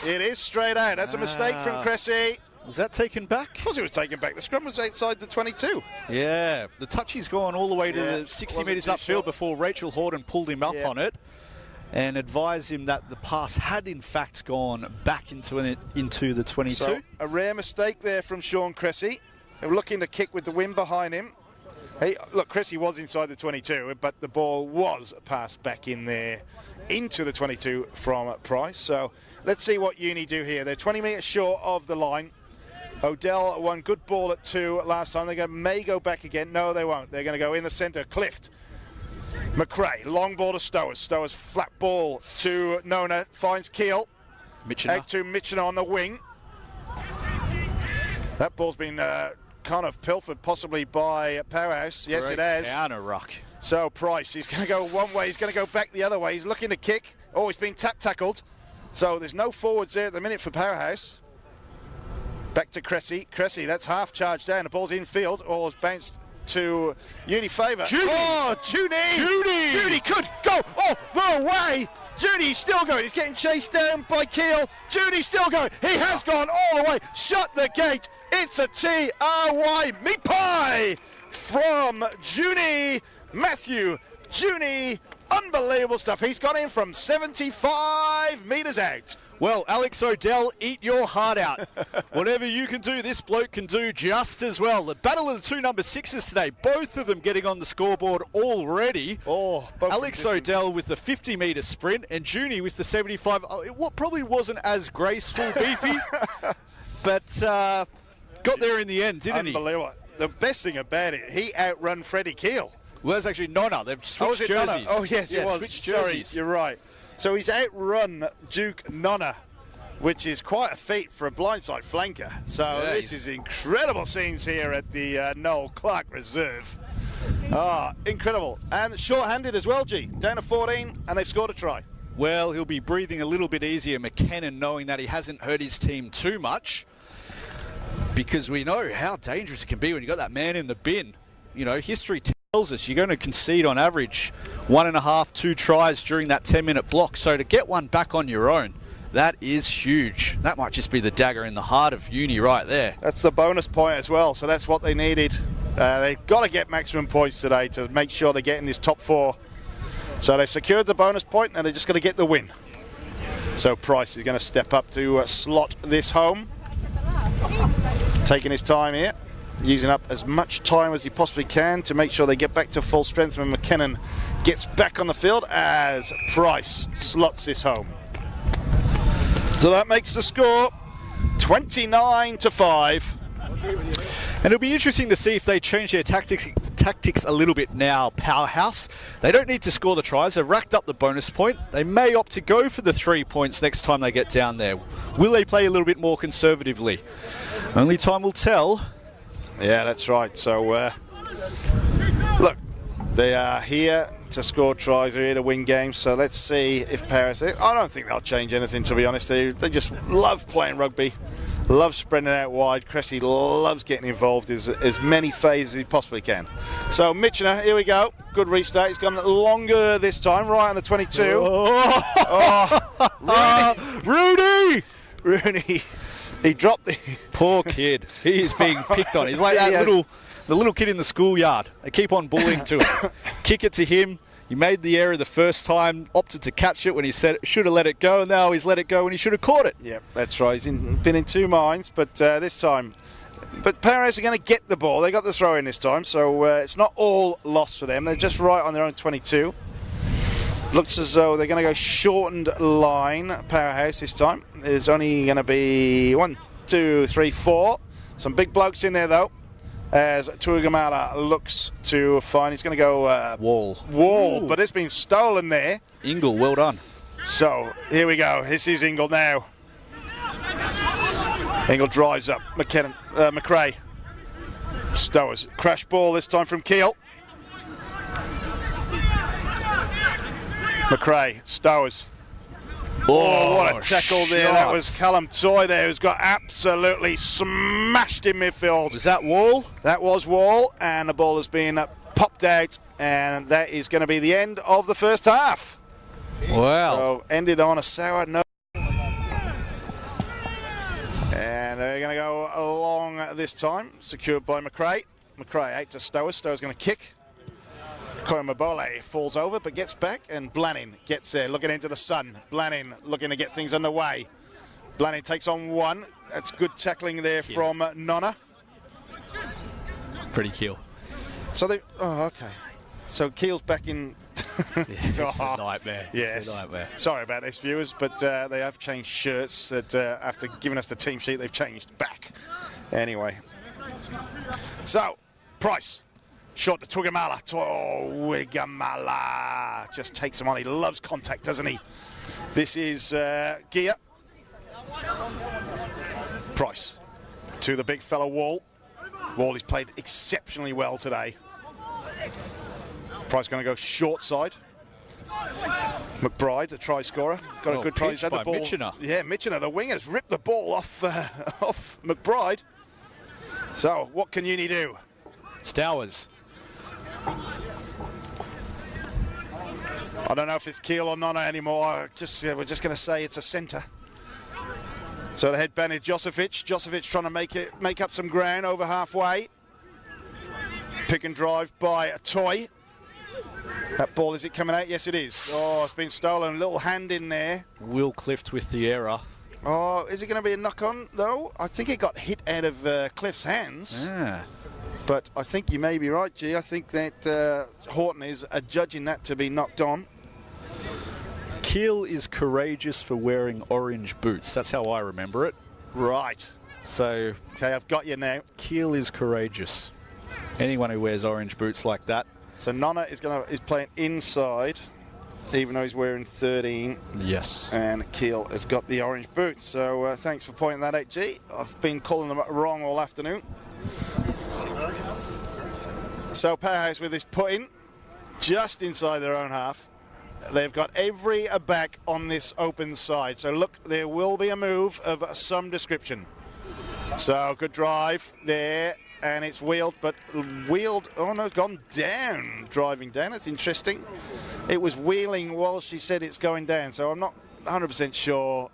It is straight out. That's a mistake from Cressy.
Was that taken back?
Of course it was taken back. The scrum was outside the 22.
Yeah, the touchy's gone all the way to the 60 metres upfield before Rachel Horton pulled him up on it and advised him that the pass had in fact gone back into the 22.
So a rare mistake there from Sean Cressy. They're looking to kick with the wind behind him. Hey, look, Cressy was inside the 22, but the ball was passed back in there into the 22 from Price. So let's see what Uni do here. They're 20 metres short of the line. Odell won good ball at 2 last time. They may go back again. No, they won't. They're going to go in the centre. Clift. McRae, long ball to Stowers. Stowers, flat ball to Nona. Finds Keel. Out to Mitchener on the wing. That ball's been kind of pilfered possibly by Powerhouse. Yes,
Great
it has.
Counter ruck.
So Price, he's going to go one way. He's going to go back the other way. He's looking to kick. Oh, he's been tackled. So there's no forwards there at the minute for Powerhouse. Back to Cressy. Cressy, that's half charged down. The ball's infield. Or it's bounced to Uni favour. Oh, Judy could go all the way. Judy's still going. He's getting chased down by Keel. Judy's still going. He has gone all the way. Shut the gate. It's a TRY meat pie from Junie. Matthew Junie. Unbelievable stuff. He's gone in from 75 metres out.
Well, Alex Odell, eat your heart out. Whatever you can do, this bloke can do just as well. The battle of the 2 number 6s today, both of them getting on the scoreboard already. Alex Odell with the 50-metre sprint and Junie with the 75. What probably wasn't as graceful, beefy, but got there in the end, didn't he?
Unbelievable. The best thing about it, he outrun Freddie Keel.
Well, that's actually Nonna. They've switched jerseys.
Oh, yes, it was.
Switched
jerseys.
Sorry,
you're right. So he's outrun Duke Nonna, which is quite a feat for a blindside flanker. So this is incredible scenes here at the Noel Clark Reserve. Incredible. And short-handed as well, G. Down to 14, and they've scored a try.
Well, he'll be breathing a little bit easier, McKinnon, knowing that he hasn't hurt his team too much, because we know how dangerous it can be when you've got that man in the bin. You know, history tells us you're going to concede on average 1.5, 2 tries during that 10-minute block. So to get one back on your own, that is huge. That might just be the dagger in the heart of uni right there.
That's the bonus point as well, so that's what they needed. They've got to get maximum points today to make sure they get in this top 4. So they've secured the bonus point, and they're just going to get the win. So Price is going to step up to slot this home. Taking his time here, using up as much time as he possibly can to make sure they get back to full strength when McKinnon gets back on the field as Price slots this home. So that makes the score 29-5.
And it'll be interesting to see if they change their tactics a little bit now, Powerhouse. They don't need to score the tries. They've racked up the bonus point. They may opt to go for the 3 points next time they get down there. Will they play a little bit more conservatively? Only time will tell.
Yeah, that's right. So, look, they are here to score tries, they're here to win games. So let's see if Paris... I don't think they'll change anything, to be honest. They just love playing rugby. Loves spreading out wide. Cressy loves getting involved as many phases as he possibly can. So Mitchener, here we go. Good restart. He's gone longer this time, right on the 22. Rooney. He dropped the...
Poor kid. He is being picked on. He's like the little kid in the schoolyard. They keep on bullying to him. Kick it to him. He made the error the first time, opted to catch it when he said should have let it go, and now he's let it go when he should have caught it.
Yeah, that's right. He's been in 2 minds, but this time... But Paris are going to get the ball. They got the throw in this time, so it's not all lost for them. They're just right on their own 22. Looks as though they're going to go shortened line, Powerhouse this time. There's only going to be 1, 2, 3, 4. Some big blokes in there, though. As Tuigamala looks to find, he's going to go
Wall,
Ooh. But it's been stolen there.
Ingle, well done.
So here we go. This is Ingle now. Ingle drives up. McRae. Stowers. Crash ball this time from Keel. McRae. Stowers. Oh, what a tackle there.
Shot.
That was Callum Toy there, who's got absolutely smashed in midfield.
Was that Wall?
That was Wall, and the ball has been popped out, and that is going to be the end of the first half.
Wow.
So ended on a sour note. And they're going to go along this time, secured by McRae. McRae out to Stowers. Stowers going to kick. Koimabole falls over but gets back, and Blanning gets there, looking into the sun. Blanning looking to get things underway. Blanning takes on 1. That's good tackling there from Nonna.
Pretty Keel.
So they... Oh, okay. So Keel's back in...
It's a nightmare.
Yes.
It's a nightmare.
Sorry about this, viewers, but they have changed shirts that after giving us the team sheet, they've changed back. Anyway. So, Price. Shot to Tuigamala. Tuigamala just takes him on. He loves contact, doesn't he? This is Gear. Price to the big fella Wall. Wall has played exceptionally well today. Price going to go short side. McBride, the try scorer, got a good try. He's had the ball.
Mitchener.
Yeah, Mitchener, the wingers, ripped the ball off McBride. So, what can Uni do?
Stowers.
I don't know if it's Keel or Nonna anymore. We're just going to say it's a centre. So the head banded Josevich. Josevich trying to make up some ground over halfway. Pick and drive by a Toy. That ball, is it coming out? Yes, it is. Oh, it's been stolen. A little hand in there.
Will Clift with the error.
Oh, is it going to be a knock-on? No, I think it got hit out of Clift's hands.
Yeah.
But I think you may be right, G. I think that Horton is judging that to be knocked on.
Keel is courageous for wearing orange boots. That's how I remember it.
Right.
So,
okay, I've got you now.
Keel is courageous. Anyone who wears orange boots like that.
So Nonna is playing inside, even though he's wearing 13.
Yes.
And Keel has got the orange boots. So thanks for pointing that out, G. I've been calling them wrong all afternoon. So Powerhouse with this put-in just inside their own half. They've got every back on this open side. So look, there will be a move of some description. So good drive there, and it's wheeled, but wheeled, oh no, it's gone down, driving down. That's interesting. It was wheeling while she said it's going down, so I'm not 100% sure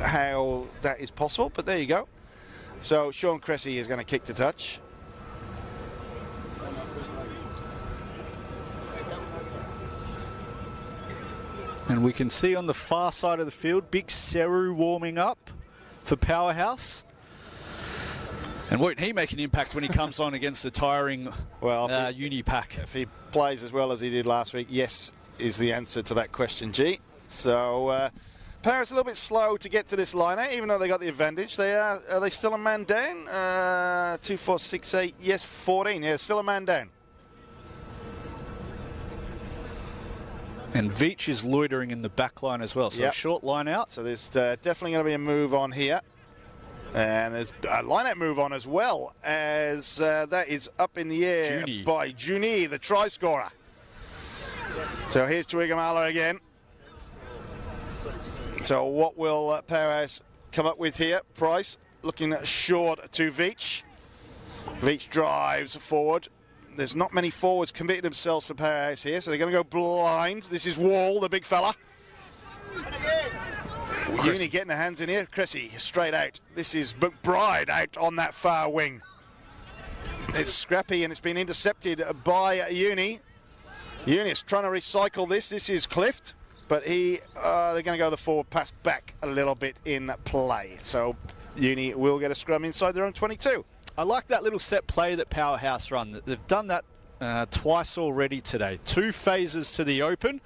how that is possible, but there you go. So Sean Cressy is going to kick the touch.
And we can see on the far side of the field, Big Seru warming up for Powerhouse. And won't he make an impact when he comes on against the tiring Uni pack?
If he plays as well as he did last week, yes, is the answer to that question, G. So Powerhouse a little bit slow to get to this line out, even though they got the advantage. Are they still a man down? 2, 4, 6, 8, yes, 14. Yeah, still a man down.
And Veach is loitering in the back line as well, so a short line out.
So there's definitely going to be a move on here. And there's a line-out move on as well, as that is up in the air by Juni, the try scorer. So here's Tuigamala again. So what will Powerhouse come up with here? Price looking short to Veach. Veach drives forward. There's not many forwards committing themselves for Powerhouse here, so they're going to go blind. This is Wall, the big fella. Uni getting the hands in here. Cressy straight out. This is McBride out on that far wing. It's scrappy and it's been intercepted by Uni. Uni's trying to recycle this. This is Clift, but they're going to go the forward pass back a little bit in play. So Uni will get a scrum inside their own 22.
I like that little set play that Powerhouse run. They've done that twice already today. 2 phases to the open,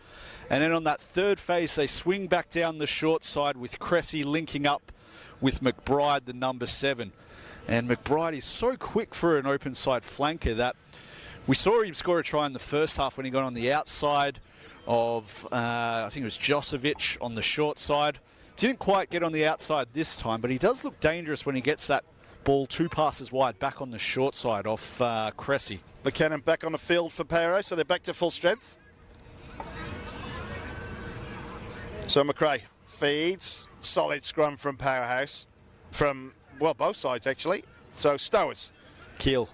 and then on that third phase they swing back down the short side with Cressy linking up with McBride, the number 7. And McBride is so quick for an open side flanker that we saw him score a try in the first half when he got on the outside of, I think it was Josovic on the short side. Didn't quite get on the outside this time, but he does look dangerous when he gets that ball 2 passes wide back on the short side off Cressy.
McKinnon back on the field for Powerhouse, so they're back to full strength. So McRae feeds. Solid scrum from Powerhouse. From, well, both sides actually. So Stowers.
Keel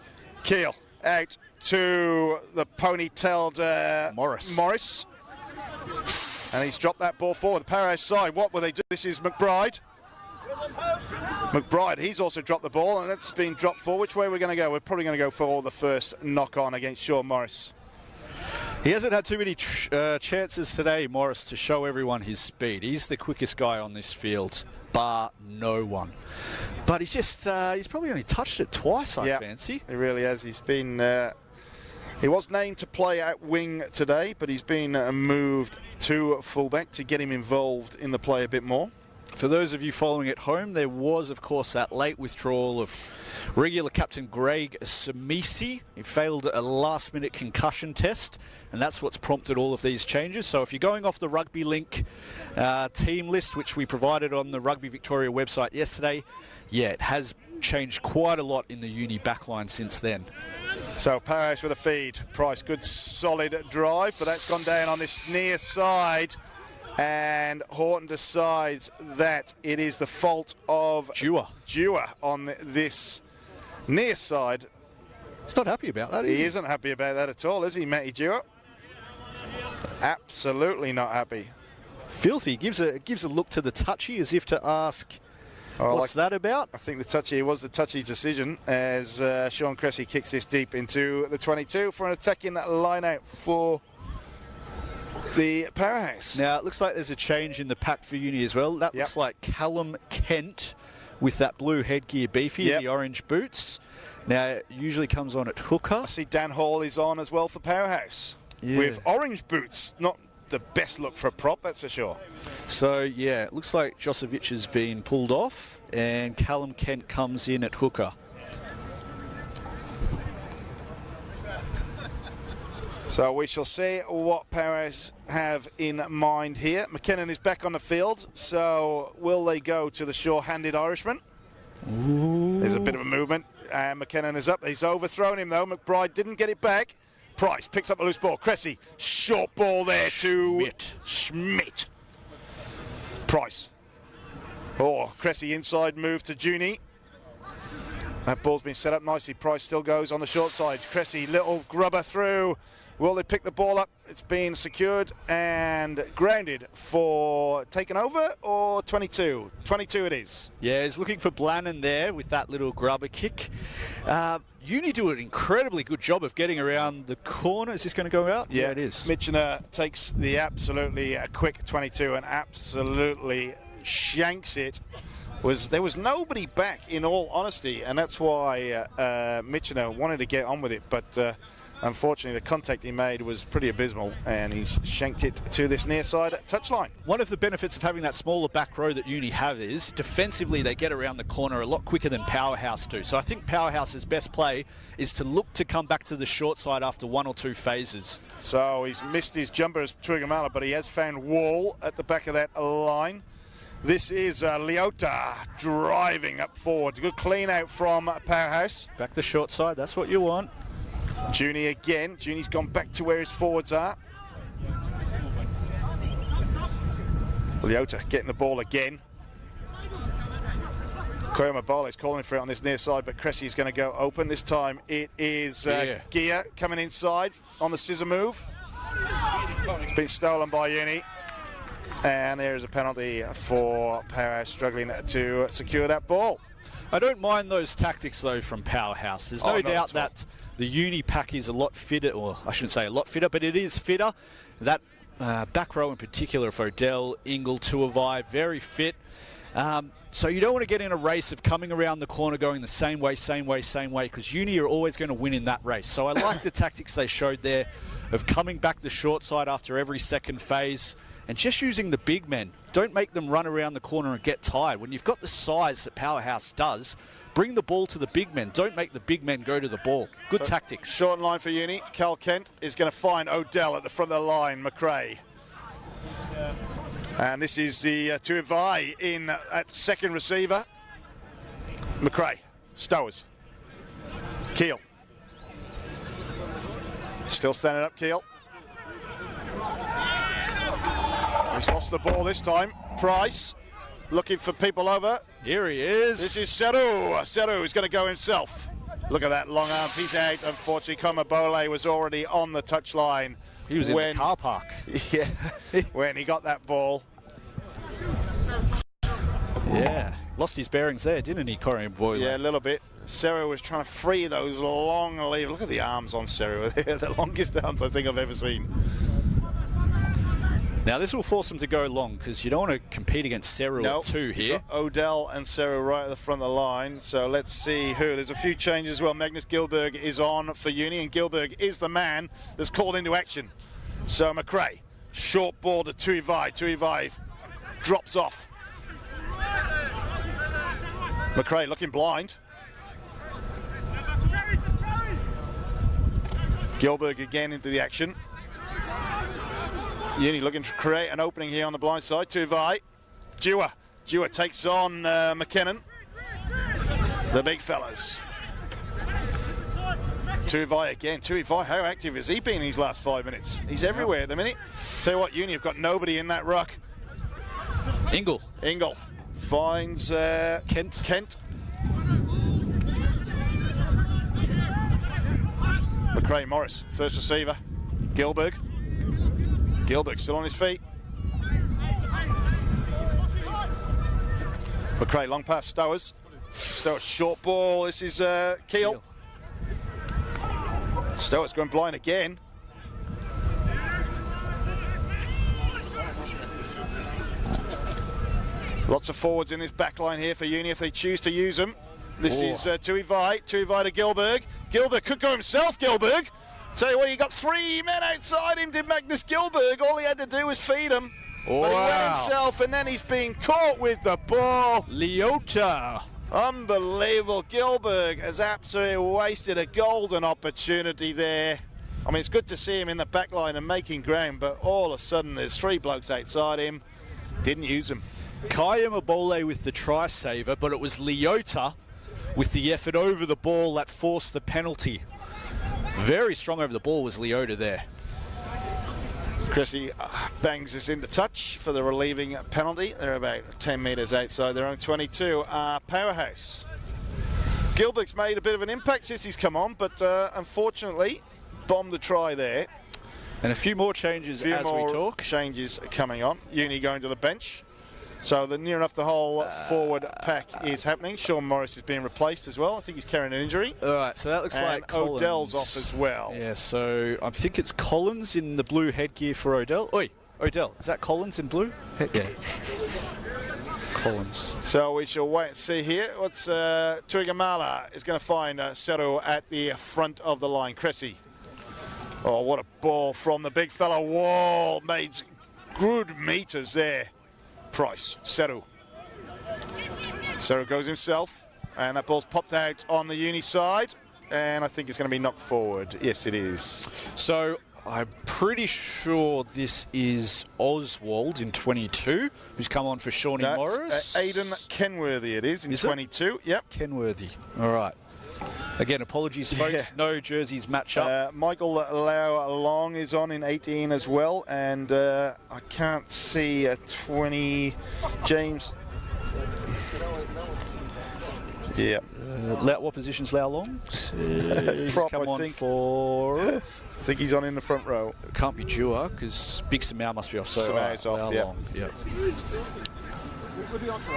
Out to the ponytailed Morris. And he's dropped that ball forward. The Powerhouse side, what will they do? This is McBride. He's also dropped the ball, and that's been dropped forward. Which way are we going to go? We're probably going to go for the first knock-on against Sean Morris.
He hasn't had too many chances today, Morris, to show everyone his speed. He's the quickest guy on this field, bar no one. But he's just, he's probably only touched it twice, I fancy.
He really has. He's been, he was named to play at wing today, but he's been moved to fullback to get him involved in the play a bit more.
For those of you following at home, there was, of course, that late withdrawal of regular captain Greg Samisi. He failed a last-minute concussion test, and that's what's prompted all of these changes. So if you're going off the Rugby Link team list, which we provided on the Rugby Victoria website yesterday, it has changed quite a lot in the Uni backline since then.
So Powerhouse with a feed. Price, good solid drive, but that's gone down on this near side. And Horton decides that it is the fault of Dewar on this near side.
He's not happy about that, is he?
He isn't happy about that at all, is he, Matty Dewar? Absolutely not happy.
Filthy. Gives a look to the touchy as if to ask, what's that about?
I think the touchy was the touchy decision as Sean Cressy kicks this deep into the 22 for an attacking line-out for the Powerhouse.
Now, it looks like there's a change in the pack for Uni as well. That looks like Callum Kent with that blue headgear beefy and the orange boots. Now, it usually comes on at hooker.
I see Dan Hall is on as well for Powerhouse with orange boots. Not the best look for a prop, that's for sure.
So, it looks like Josovic has been pulled off and Callum Kent comes in at hooker.
So we shall see what Powerhouse have in mind here. McKinnon is back on the field, so will they go to the sure-handed Irishman?
Ooh.
There's a bit of a movement. And McKinnon is up. He's overthrown him, though. McBride didn't get it back. Price picks up a loose ball. Cressy, short ball there to Schmidt. Price. Oh, Cressy inside move to Junie. That ball's been set up nicely. Price still goes on the short side. Cressy, little grubber through. Will they pick the ball up? It's been secured and grounded for taken over or 22? 22 it is.
Yeah, he's looking for Blannon there with that little grubber kick. Uni do an incredibly good job of getting around the corner. Is this going to go out?
Yeah,
it is.
Michener takes the absolutely quick 22 and absolutely shanks it. There was nobody back, in all honesty, and that's why Michener wanted to get on with it, but unfortunately the contact he made was pretty abysmal, and he's shanked it to this near side touchline.
One of the benefits of having that smaller back row that Uni have is defensively they get around the corner a lot quicker than Powerhouse do. So I think Powerhouse's best play is to look to come back to the short side after one or two phases.
So he's missed his jumper as Trigamala, but he has found Wall at the back of that line. This is Leota driving up forward. Good clean out from Powerhouse.
Back the short side, that's what you want.
Junie again. Junie's gone back to where his forwards are. Leota getting the ball again. Koyama is calling for it on this near side, but Cressy's going to go open. This time it is Gia coming inside on the scissor move. It's been stolen by Uni. And there is a penalty for Powerhouse struggling to secure that ball.
I don't mind those tactics, though, from Powerhouse. There's no doubt that the Uni pack is a lot fitter, or I shouldn't say a lot fitter, but it is fitter. That back row in particular of Odell, Ingle, Tuivai, very fit. So you don't want to get in a race of coming around the corner going the same way, because Uni are always going to win in that race. So I like the tactics they showed there of coming back the short side after every second phase and just using the big men. Don't make them run around the corner and get tired. When you've got the size that Powerhouse does, bring the ball to the big men. Don't make the big men go to the ball. Good tactics.
Short line for Uni. Cal Kent is going to find Odell at the front of the line. McRae. And this is the Tuivai in at second receiver. McRae. Stowers. Keel. Still standing up, Keel. He's lost the ball this time. Price looking for people over.
Here he is.
This is Seru. Seru is going to go himself. Look at that long arm. He's out. Unfortunately, Komabole was already on the touchline.
He was in the car park.
Yeah, when he got that ball.
Yeah, lost his bearings there, didn't he, Corey Boyle?
Yeah, a little bit. Seru was trying to free those long levers. Look at the arms on Seru. They're the longest arms I think I've ever seen.
Now, this will force them to go long because you don't want to compete against Seru at two here.
Odell and Seru right at the front of the line. So let's see who. There's a few changes as well. Magnus Gilberg is on for Uni, and Gilberg is the man that's called into action. So McRae, short ball to Tuivai. Tuivai drops off. McRae looking blind. Gilberg again into the action. Uni looking to create an opening here on the blind side. Tuivai. Dewar. Dewar takes on McKinnon. The big fellas. Tuivai again. Tuivai, how active has he been in these last 5 minutes? He's everywhere at the minute. Tell you what, Uni have got nobody in that ruck.
Ingle
finds Kent. McRae Morris, first receiver. Gilberg still on his feet. McRae long pass. Stowers, short ball. This is Keel. Stowers going blind again. Lots of forwards in this back line here for Uni if they choose to use them. This is Tuivai to Gilberg. Gilberg could go himself, Gilberg. Tell you what, he got 3 men outside him, did Magnus Gilberg. All he had to do was feed him. But he went himself, and then he's being caught with the ball.
Leota.
Unbelievable. Gilberg has absolutely wasted a golden opportunity there. I mean, it's good to see him in the back line and making ground, but all of a sudden there's 3 blokes outside him. Didn't use them.
Kaya Mabole with the try saver, but it was Leota with the effort over the ball that forced the penalty. Very strong over the ball was Leota there.
Cressy bangs us into touch for the relieving penalty. They're about 10 metres outside their own 22. Powerhouse. Gilbert's made a bit of an impact since he's come on, but unfortunately bombed the try there.
And a few more changes as we talk.
Changes coming on. Uni going to the bench. So near enough the whole forward pack is happening. Sean Morris is being replaced as well. I think he's carrying an injury.
All right, so that looks like Collins.
Odell's off as well.
Yeah, so I think it's Collins in the blue headgear for Odell. Oi, Odell, is that Collins in blue? Yeah. Collins.
So we shall wait and see here. What's Turigamala is going to find Seto at the front of the line. Cressy. Oh, what a ball from the big fella. Wall made good meters there. Price. Seto. Seto goes himself, and that ball's popped out on the Uni side, and I think it's going to be knocked forward. Yes, it is.
So I'm pretty sure this is Oswald in 22, who's come on for Shawnee Morris.
Aidan Kenworthy it is in 22. Yep.
Kenworthy. All right. Again, apologies, folks. Yeah. No jerseys match up.
Michael Lau Long is on in 18 as well, and I can't see 20. James. Yeah.
What position's Lau Long? He's
prop,
come on
think.
For.
I think he's on in the front row.
It can't be Dewar because Big Samau must be off. So
Samau's off. Yeah.
Yep.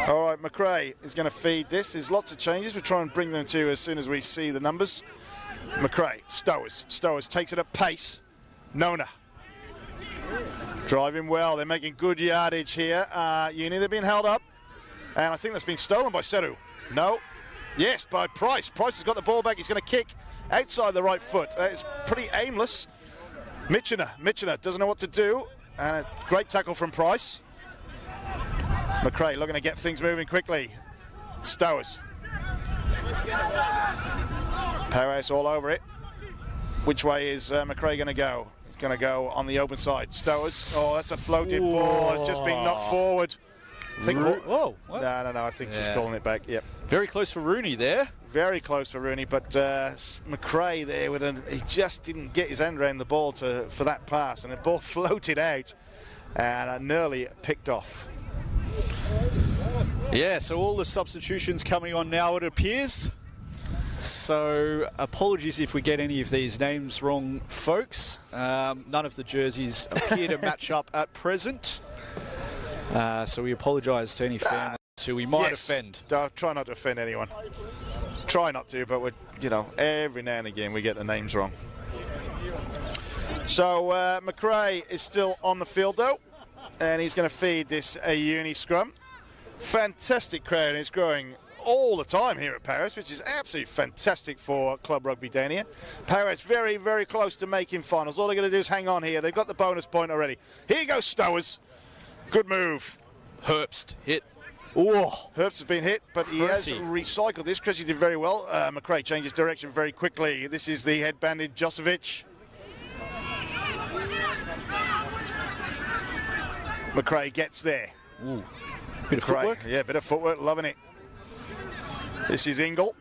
All right, McRae is going to feed this. There's lots of changes. We'll try and bring them to you as soon as we see the numbers. McRae, Stowers takes it at pace. Nona. Driving well. They're making good yardage here. Uni, they're being held up. And I think that's been stolen by Seru. No. Yes, by Price. Price has got the ball back. He's going to kick outside the right foot. It's pretty aimless. Mitchener doesn't know what to do. And a great tackle from Price. McRae looking to get things moving quickly. Stowers. Powerhouse all over it. Which way is McRae going to go? He's going to go on the open side. Stowers. Oh, that's a floated ball. It's just been knocked forward. I think.
Whoa.
No. I think she's calling it back. Yep.
Very close for Rooney there.
Very close for Rooney, but McRae there he just didn't get his hand around the ball for that pass, and the ball floated out and nearly picked off.
Yeah, so all the substitutions coming on now, it appears. So apologies if we get any of these names wrong, folks. None of the jerseys appear to match up at present. So we apologise to any fans who we might offend.
Try not to offend anyone. Try not to, but every now and again we get the names wrong. So McRae is still on the field though, and he's going to feed this a Uni scrum. Fantastic crowd, and it's growing all the time here at Paris, which is absolutely fantastic for Club Rugby down here. Paris very, very close to making finals. All they're going to do is hang on here. They've got the bonus point already. Here goes Stowers. Good move.
Herbst hit.
Oh, Herbst has been hit, but he has recycled this. Cressy did very well. McRae changes direction very quickly. This is the head-banded Josovic. McRae gets there.
Ooh. Bit of footwork?
Yeah, bit of footwork, loving it. This is Ingle.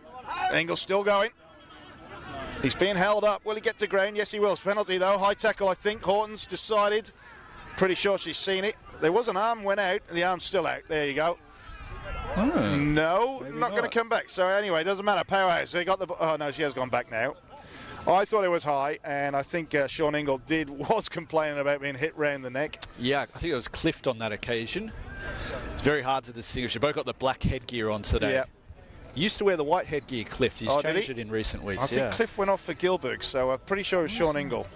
Ingle's still going. He's being held up. Will he get to ground? Yes, he will. Penalty, though. High tackle, I think. Horton's decided. Pretty sure she's seen it. There was an arm went out, and the arm's still out. There you go.
Oh,
no, not going to come back. So anyway, it doesn't matter. Powerhouse. They got the. Oh no, she has gone back now. I thought it was high, and I think Sean Ingle was complaining about being hit round the neck.
Yeah, I think it was Clift on that occasion. It's very hard to distinguish. They both got the black headgear on today.
Yeah.
He used to wear the white headgear, Clift. He's changed it in recent weeks.
I think Clift went off for Gilberg, so I'm pretty sure it was Sean Ingle.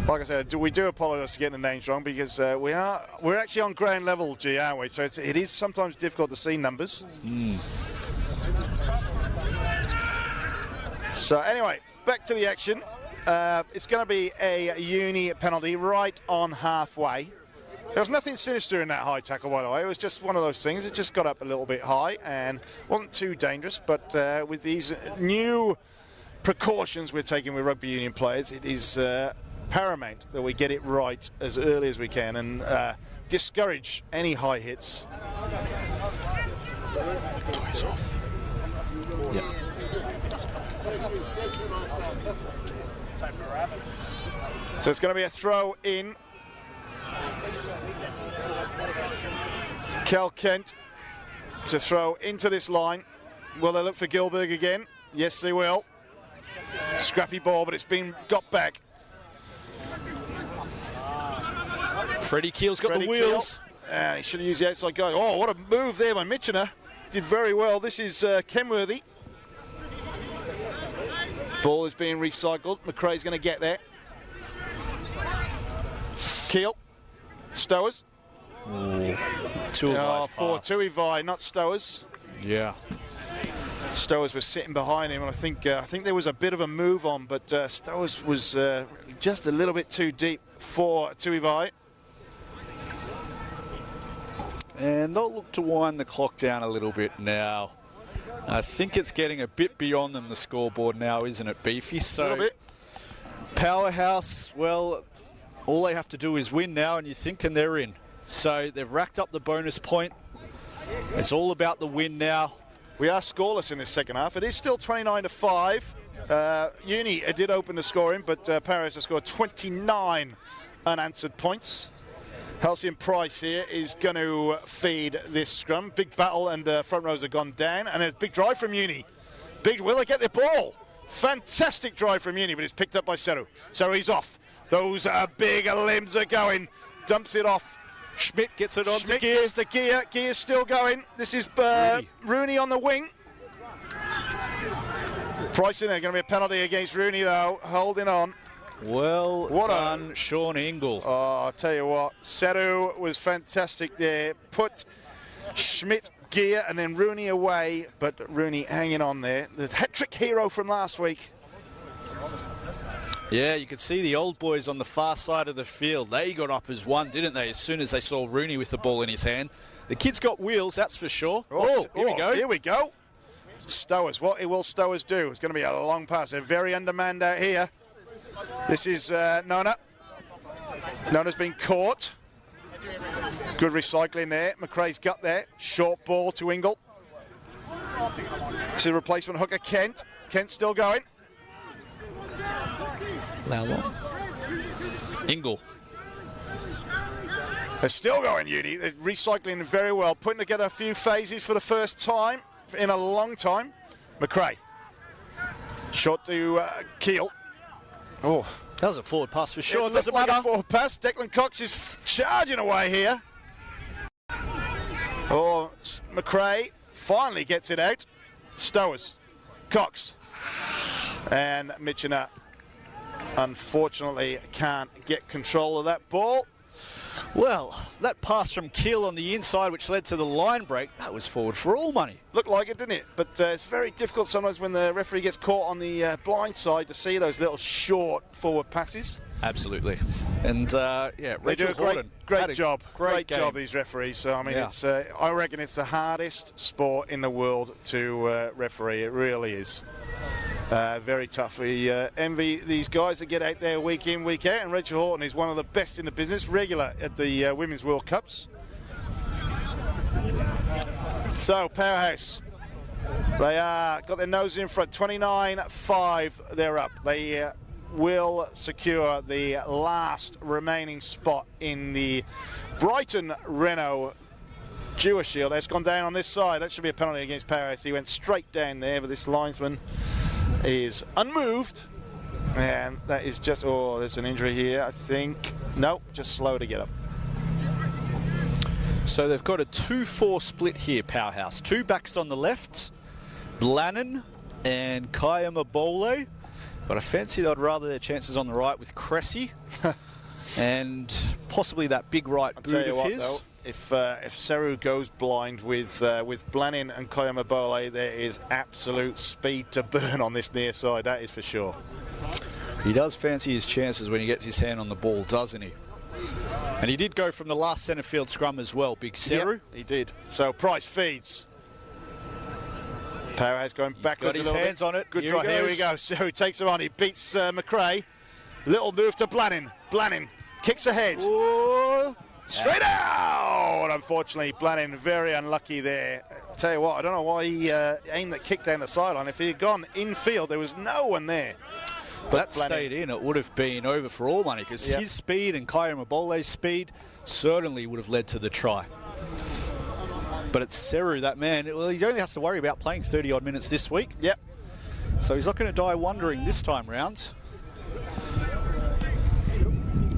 Like I said, we do apologise for getting the names wrong because we're actually on ground level, aren't we? So it is sometimes difficult to see numbers. So anyway, back to the action. It's going to be a Uni penalty right on halfway. There was nothing sinister in that high tackle, by the way. It was just one of those things. It just got up a little bit high and wasn't too dangerous. But with these new precautions we're taking with rugby union players, it is paramount that we get it right as early as we can and discourage any high hits.
Toys off. Yeah.
So it's going to be a throw in. Kel Kent to throw into this line. Will they look for Gilberg again? Yes, they will. Scrappy ball, but it's been got back.
Freddie Keel's got the wheels.
He should have used the outside guy. Oh, what a move there by Mitchener. Did very well. This is Kenworthy. Ball is being recycled. McRae's going to get there. Keel. Stowers. For Tuivai, not Stowers.
Yeah.
Stowers was sitting behind him, and I think there was a bit of a move on, but Stowers was just a little bit too deep for Tuivai.
And they'll look to wind the clock down a little bit now. I think it's getting a bit beyond them, the scoreboard now, isn't it, Beefy? So,
a little bit.
Powerhouse, well, all they have to do is win now, and you think, and they're in. So they've racked up the bonus point. It's all about the win now.
We are scoreless in this second half. It is still 29-5. Uni did open the scoring, but Paris has scored 29 unanswered points. Halcyon Price here is going to feed this scrum. Big battle, and front rows have gone down. And a big drive from Uni. Will they get the ball? Fantastic drive from Uni, but it's picked up by Seru. So he's off. Those big limbs are going. Dumps it off.
Schmidt gets it on to Gear.
Gets to Gear. Gear's still going. This is Rooney on the wing. Price in there. Going to be a penalty against Rooney, though. Holding on.
Well done, Sean Ingle.
Oh, I'll tell you what. Seru was fantastic there. Put Schmidt, Gear, and then Rooney away. But Rooney hanging on there. The hat-trick hero from last week.
Yeah, you could see the old boys on the far side of the field. They got up as one, didn't they, as soon as they saw Rooney with the ball in his hand. The kid's got wheels, that's for sure. Here we go.
Here we go. Stowers. What will Stowers do? It's going to be a long pass. They're very undermanned out here. This is Nona. Nona's been caught. Good recycling there. McRae's got there. Short ball to Ingle. To the replacement hooker, Kent. Kent still going.
Ingle.
They're still going, Uni. They're recycling very well. Putting together a few phases for the first time in a long time. McRae. Short to Keel. Oh,
that was a forward pass for sure.
It doesn't matter. Like a forward pass. Declan Cox is charging away here. Oh, McRae finally gets it out. Stowers, Cox, and Mitchener unfortunately can't get control of that ball.
Well, that pass from Keel on the inside, which led to the line break, that was forward for all money.
Looked like it, didn't it? But it's very difficult sometimes when the referee gets caught on the blind side to see those little short forward passes.
Absolutely. And, yeah,
they do a great job. Great job, these referees. So, I mean, it's I reckon it's the hardest sport in the world to referee. It really is. Very tough. We envy these guys that get out there week in, week out, and Rachel Horton is one of the best in the business, regular at the Women's World Cups. So, Powerhouse, they got their nose in front, 29-5, they're up. They will secure the last remaining spot in the Brighton Renault Dewar Shield. That's gone down on this side. That should be a penalty against Powerhouse. He went straight down there, but this linesman is unmoved, and that is just, there's an injury here, I think. No, just slow to get up.
So they've got a 2-4 split here, Powerhouse. Two backs on the left, Blannon and Kaya Mabole, but I fancy they'd rather their chances on the right with Cressy and possibly that big right boot of his.
Though, if Seru goes blind with Blannon and Kaya Mabole, there is absolute speed to burn on this near side, that is for sure.
He does fancy his chances when he gets his hand on the ball, doesn't he? And he did go from the last centre field scrum as well, Big Seru.
Yep, he did. So Price feeds. Powerhouse going backwards.
He's got his hands on it.
Good drive. Here we go. Seru takes him on. He beats McRae. Little move to Blannon. Blannon kicks ahead.
Whoa.
Straight out! but unfortunately, Blannon very unlucky there. Tell you what, I don't know why he aimed that kick down the sideline. If he had gone infield, there was no one there.
But that stayed in, it would have been over for all money, because his speed and Kaya Mabole's speed certainly would have led to the try. But it's Seru, that man. Well, he only has to worry about playing 30-odd minutes this week.
Yep.
So he's not going to die wondering this time round.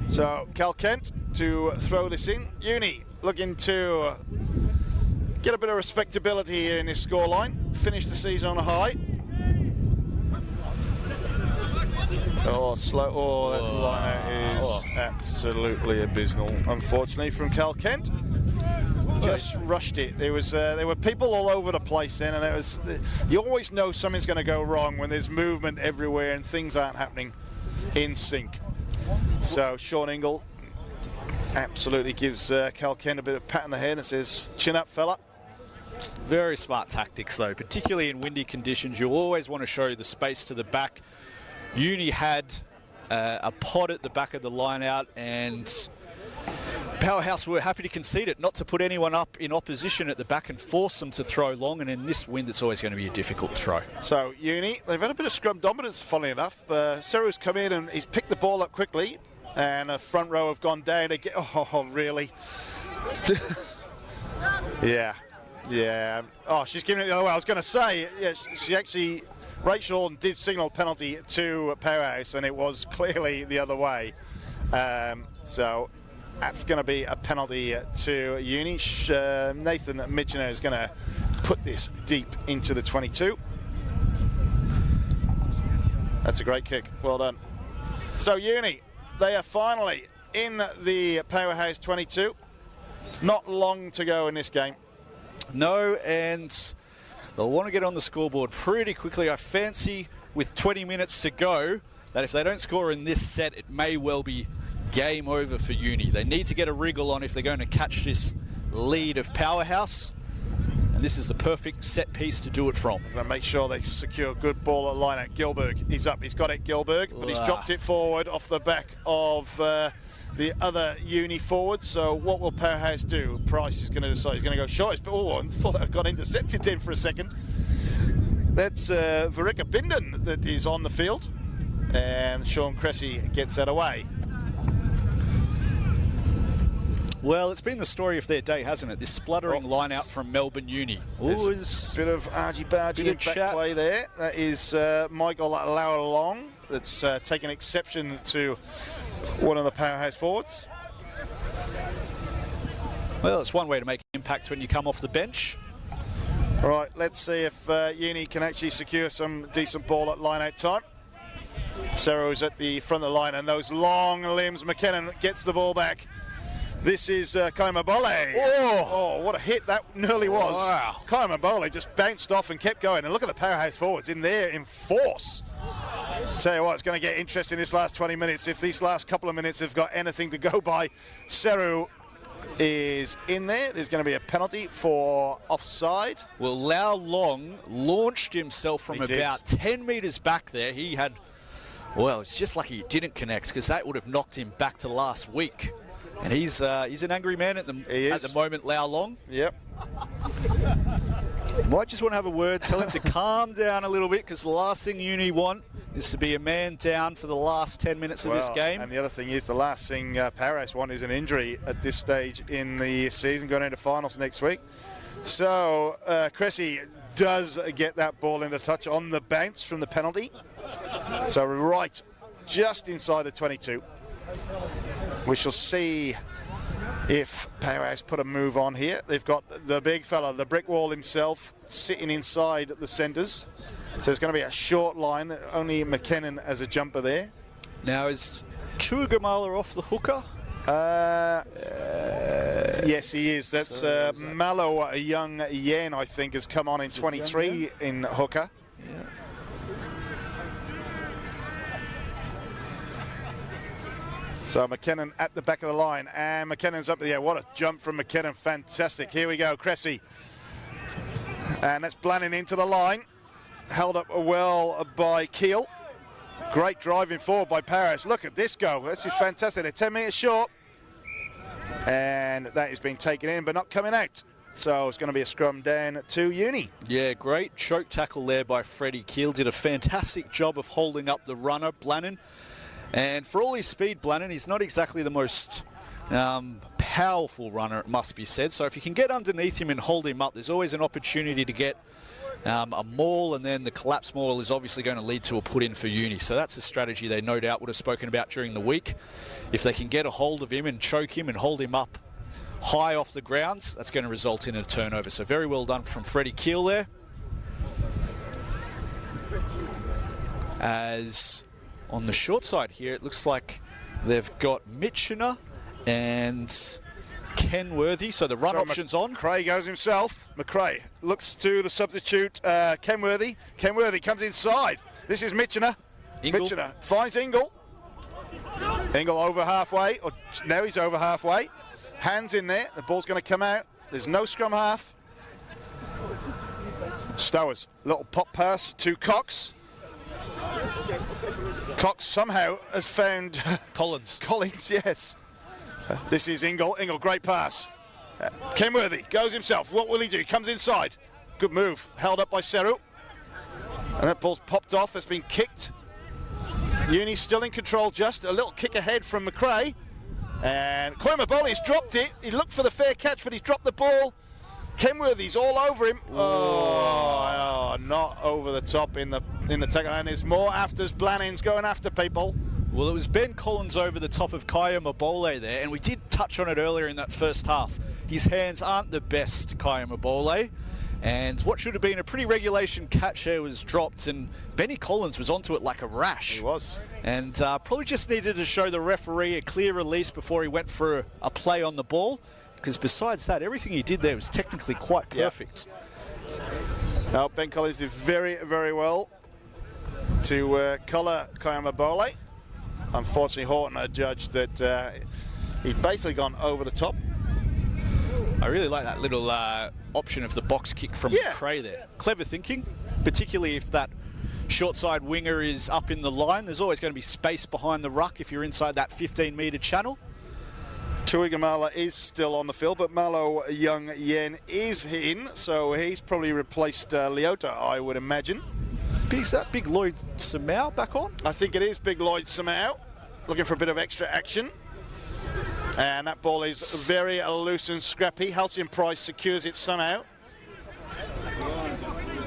So Cal Kent to throw this in. Uni looking to get a bit of respectability here in this scoreline. Finish the season on a high. Oh, slow. Oh, that line is absolutely abysmal, unfortunately, from Cal Kent. Just rushed it. There were people all over the place then, and it was. You always know something's going to go wrong when there's movement everywhere and things aren't happening in sync. So Sean Ingle absolutely gives Cal Kent a bit of pat on the head and says, "Chin up, fella."
Very smart tactics, though, particularly in windy conditions. You always want to show the space to the back. Uni had a pod at the back of the line out, and Powerhouse were happy to concede it, not to put anyone up in opposition at the back and force them to throw long. And in this wind, it's always going to be a difficult throw.
So Uni, they've had a bit of scrum dominance, funnily enough. Seru's come in and he's picked the ball up quickly, and a front row have gone down again. Oh, really? Yeah. Oh, she's giving it the other way. I was going to say, yes, she actually... Rachel did signal penalty to Powerhouse, and it was clearly the other way. So that's going to be a penalty to Uni. Nathan Mitchener is going to put this deep into the 22. That's a great kick. Well done. So Uni, they are finally in the Powerhouse 22. Not long to go in this game.
No, and they'll want to get on the scoreboard pretty quickly. I fancy, with 20 minutes to go, that if they don't score in this set, it may well be game over for Uni. They need to get a wriggle on if they're going to catch this lead of Powerhouse. And this is the perfect set piece to do it from.
Going to make sure they secure a good ball at line at Gilberg. He's up, he's got it, Gilberg, but he's dropped it forward off the back of the other Uni forward. So what will Powerhouse do? Price is going to decide. He's going to go short. Oh, I thought I got intercepted then for a second. That's Verika Binden that is on the field, and Sean Cressy gets that away.
Well, it's been the story of their day, hasn't it? This spluttering line out from Melbourne Uni.
There's a bit of argy-bargy and back play there. That is Michael Lauerlong that's taken exception to one of the Powerhouse forwards.
Well, it's one way to make an impact when you come off the bench.
All right, let's see if Uni can actually secure some decent ball at line-out time. Seru's at the front of the line, and those long limbs. McKinnon gets the ball back. This is Kaimabole. Oh, what a hit that nearly was.
Wow.
Kaimabole just bounced off and kept going. And look at the Powerhouse forwards in there in force. Tell you what, it's going to get interesting this last 20 minutes. If these last couple of minutes have got anything to go by, Seru is in there. There's going to be a penalty for offside.
Well, Lau Long launched himself from about 10 metres back there. He had, well, it's just lucky he didn't connect, because that would have knocked him back to last week. And he's an angry man at the moment, Lau Long.
Yep.
Might just want to have a word, tell him to calm down a little bit, because the last thing Uni want is to be a man down for the last 10 minutes of this game.
And the other thing is, the last thing Powerhouse want is an injury at this stage in the season, going into finals next week. So Cressy does get that ball into touch on the bounce from the penalty. So right just inside the 22. We shall see if Powerhouse put a move on here. They've got the big fella, the brick wall himself, sitting inside the centres. So it's going to be a short line, only McKinnon as a jumper there.
Now, is Chugamala off the hooker?
Yes, he is. That's Malo Young Yen, I think, has come on in 23 in hooker.
Yeah.
So McKinnon at the back of the line, and McKinnon's up there. What a jump from McKinnon. Fantastic. Here we go, Cressy. And that's Blannon into the line. Held up well by Keel. Great driving forward by Paris. Look at this go. This is fantastic. They're 10 metres short. And that is being taken in but not coming out. So it's going to be a scrum down to Uni.
Yeah, great choke tackle there by Freddie Keel. Did a fantastic job of holding up the runner, Blannon. And for all his speed, Blannon, he's not exactly the most powerful runner, it must be said. So if you can get underneath him and hold him up, there's always an opportunity to get a maul, and then the collapse maul is obviously going to lead to a put-in for Uni. So that's a strategy they no doubt would have spoken about during the week. If they can get a hold of him and choke him and hold him up high off the grounds, that's going to result in a turnover. So very well done from Freddie Keel there. As on the short side here, it looks like they've got Mitchener and Kenworthy. So the run option's on.
McRae goes himself. McRae looks to the substitute, Kenworthy. Kenworthy comes inside. This is Mitchener. Mitchener finds Ingle. Ingle over halfway. Or now he's over halfway. Hands in there. The ball's going to come out. There's no scrum half. Stowers. Little pop pass to Cox. Cox somehow has found
Collins.
Collins, yes. This is Ingle. Ingle, great pass. Kenworthy goes himself. What will he do? He comes inside. Good move. Held up by Seru. And that ball's popped off. It's been kicked. Uni still in control, just a little kick ahead from McRae. And Koimaboli's dropped it. He looked for the fair catch, but he's dropped the ball. Kenworthy's all over him. Oh, not over the top in the tackle. And there's more afters. Blannon's going after people.
Well, it was Ben Collins over the top of Kaya Mabole there, and we did touch on it earlier in that first half. His hands aren't the best, Kaya Mabole, and what should have been a pretty regulation catch there was dropped, and Benny Collins was onto it like a rash.
He was.
And probably just needed to show the referee a clear release before he went for a play on the ball, because besides that, everything he did there was technically quite perfect.
Yep. Now, Ben Collins did very, very well to collar Kaya Mabole. Unfortunately, Horton had judged that he'd basically gone over the top.
I really like that little option of the box kick from McRae there. Clever thinking, particularly if that short side winger is up in the line. There's always going to be space behind the ruck if you're inside that 15-metre channel.
Tuigamala is still on the field, but Malo Young Yen is in, so he's probably replaced Leota, I would imagine.
Is that Big Lloyd Samau back on?
I think it is Big Lloyd Samau, looking for a bit of extra action. And that ball is very loose and scrappy. Halcyon Price secures it somehow.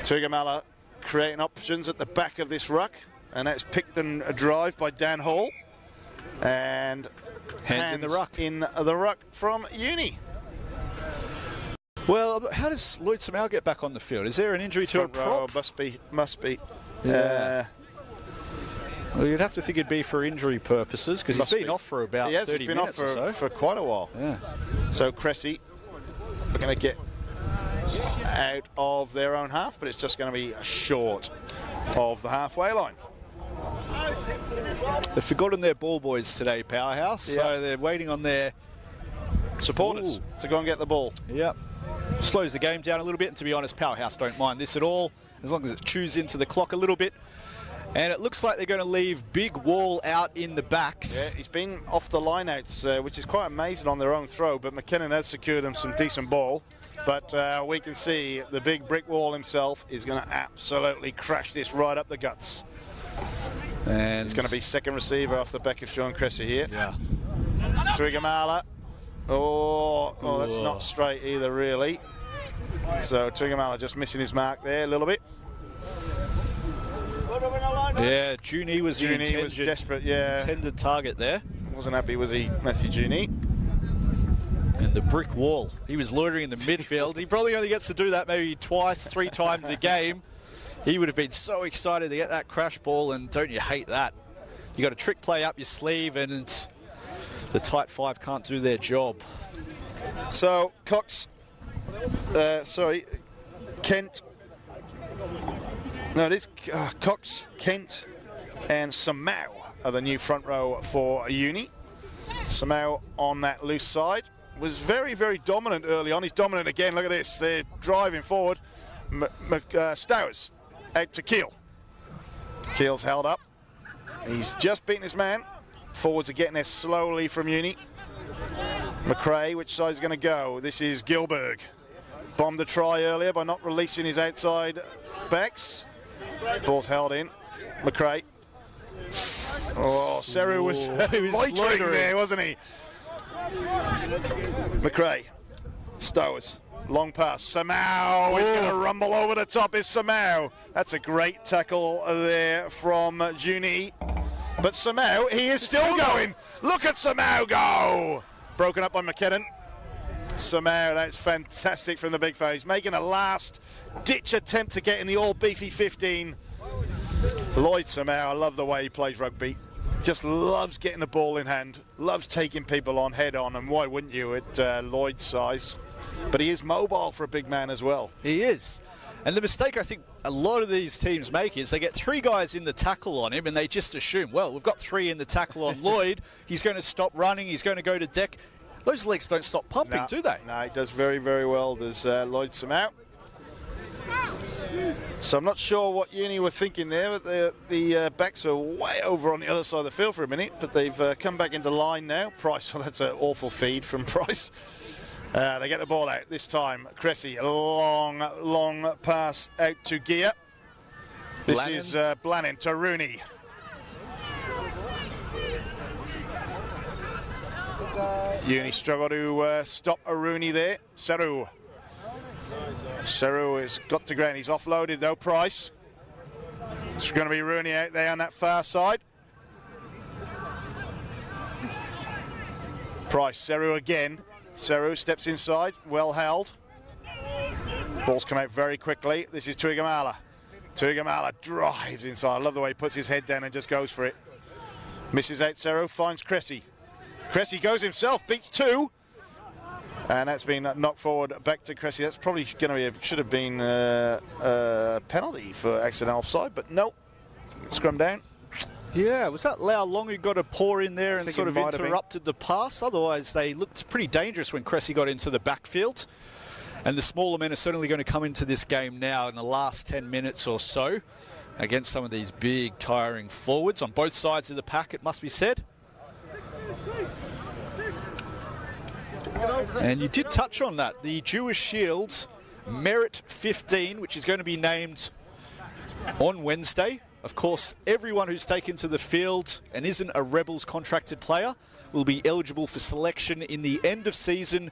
Tuigamala creating options at the back of this ruck, and that's picked and a drive by Dan Hall. And
hands in the ruck.
In the ruck from Uni.
Well, how does Lloyd Samau get back on the field? Is there an injury to a prop?
Must be.
Yeah. Well, you'd have to think it'd be for injury purposes, because he's been off for about 30 minutes or so.
For quite a while.
Yeah.
So Cressy are going to get out of their own half, but it's just going to be short of the halfway line.
They've forgotten their ball boys today, Powerhouse, so they're waiting on their
supporters to go and get the ball.
Yep. Slows the game down a little bit, and to be honest, Powerhouse don't mind this at all, as long as it chews into the clock a little bit. And it looks like they're going to leave Big Wall out in the backs.
Yeah, he's been off the lineouts, which is quite amazing on their own throw, but McKinnon has secured them some decent ball. But we can see the big brick wall himself is going to absolutely crash this right up the guts.
And
it's going to be second receiver off the back of Sean Cressy here.
Yeah.
Trigamala. Oh, that's not straight either, really. So Trigamala just missing his mark there a little bit.
Yeah, Juni was
desperate,
intended target there.
Wasn't happy, was he, Matthew Juni?
And the brick wall. He was loitering in the midfield. He probably only gets to do that maybe twice, 3 times a game. He would have been so excited to get that crash ball, and don't you hate that? You got a trick play up your sleeve, and the tight five can't do their job.
So Kent. No, it is Cox, Kent, and Samau are the new front row for Uni. Samau on that loose side was very, very dominant early on. He's dominant again. Look at this. They're driving forward. Stowers out to Keel. Keel's held up. He's just beaten his man. Forwards are getting there slowly from Uni. McRae, which side is going to go? This is Gilberg. Bombed the try earlier by not releasing his outside backs. Ball's held in. McRae. Oh, Seru was loitering there, wasn't he? McRae. Stowers. Long pass. Samau is going to rumble over the top. Is Samau. That's a great tackle there from Juni. But Samau, he is still going. Look at Samau go. Broken up by McKinnon. Samau, that's fantastic from the big face. Making a last-ditch attempt to get in the all-beefy 15. Lloyd Samau, I love the way he plays rugby. Just loves getting the ball in hand. Loves taking people on head-on, and why wouldn't you at Lloyd's size? But he is mobile for a big man as well.
He is. And the mistake I think a lot of these teams make is they get 3 guys in the tackle on him and they just assume, well, we've got 3 in the tackle on Lloyd. He's going to stop running. He's going to go to deck. Those legs don't stop pumping, do they?
No, he does very, very well, does Lloyd Samau. So I'm not sure what Uni were thinking there, but the backs are way over on the other side of the field for a minute, but they've come back into line now. Price, well, that's an awful feed from Price. They get the ball out this time. Cressy, a long pass out to Gia. This
Blannon.
is Blannon to Rooney. Uni struggle to stop a Rooney there. Seru. Seru has got to ground. He's offloaded though, Price. It's going to be Rooney out there on that far side. Price, Seru again. Seru steps inside, well held. Ball's come out very quickly. This is Tuigamala. Tuigamala drives inside. I love the way he puts his head down and just goes for it. Misses out Seru, finds Cressy. Cressy goes himself, beats 2. And that's been knocked forward back to Cressy. That's probably going to be should have been a penalty for accidental offside, but no. Scrum down.
Yeah, was that Lau Long who got a paw in there and sort of interrupted the pass? Otherwise, they looked pretty dangerous when Cressy got into the backfield. And the smaller men are certainly going to come into this game now in the last 10 minutes or so against some of these big, tiring forwards on both sides of the pack, it must be said. And you did touch on that. The Jewish Shield Merit 15, which is going to be named on Wednesday. Of course, everyone who's taken to the field and isn't a Rebels contracted player will be eligible for selection in the end of season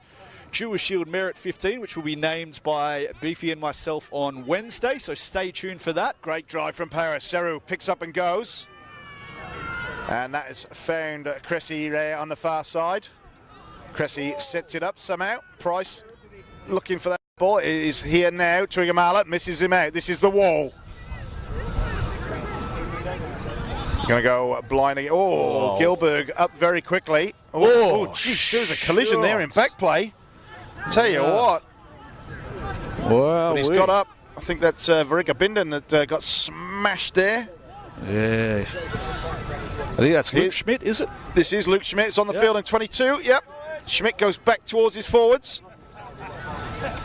Jewish Shield Merit 15, which will be named by Beefy and myself on Wednesday. So stay tuned for that.
Great drive from Paris. Seru picks up and goes. And that has found Cressy there on the far side. Cressy sets it up somehow. Price looking for that ball. It is here now. Tuigamala misses him out. This is the wall. Going to go blind again. Oh, Gilberg up very quickly. Oh, geez, there was a collision there in back play. Tell you what.
Well,
but he's got up. I think that's Verika Binden that got smashed there.
Yeah. I think that's Luke Schmidt, is it?
This is Luke Schmidt. It's on the field in 22. Yep. Schmidt goes back towards his forwards.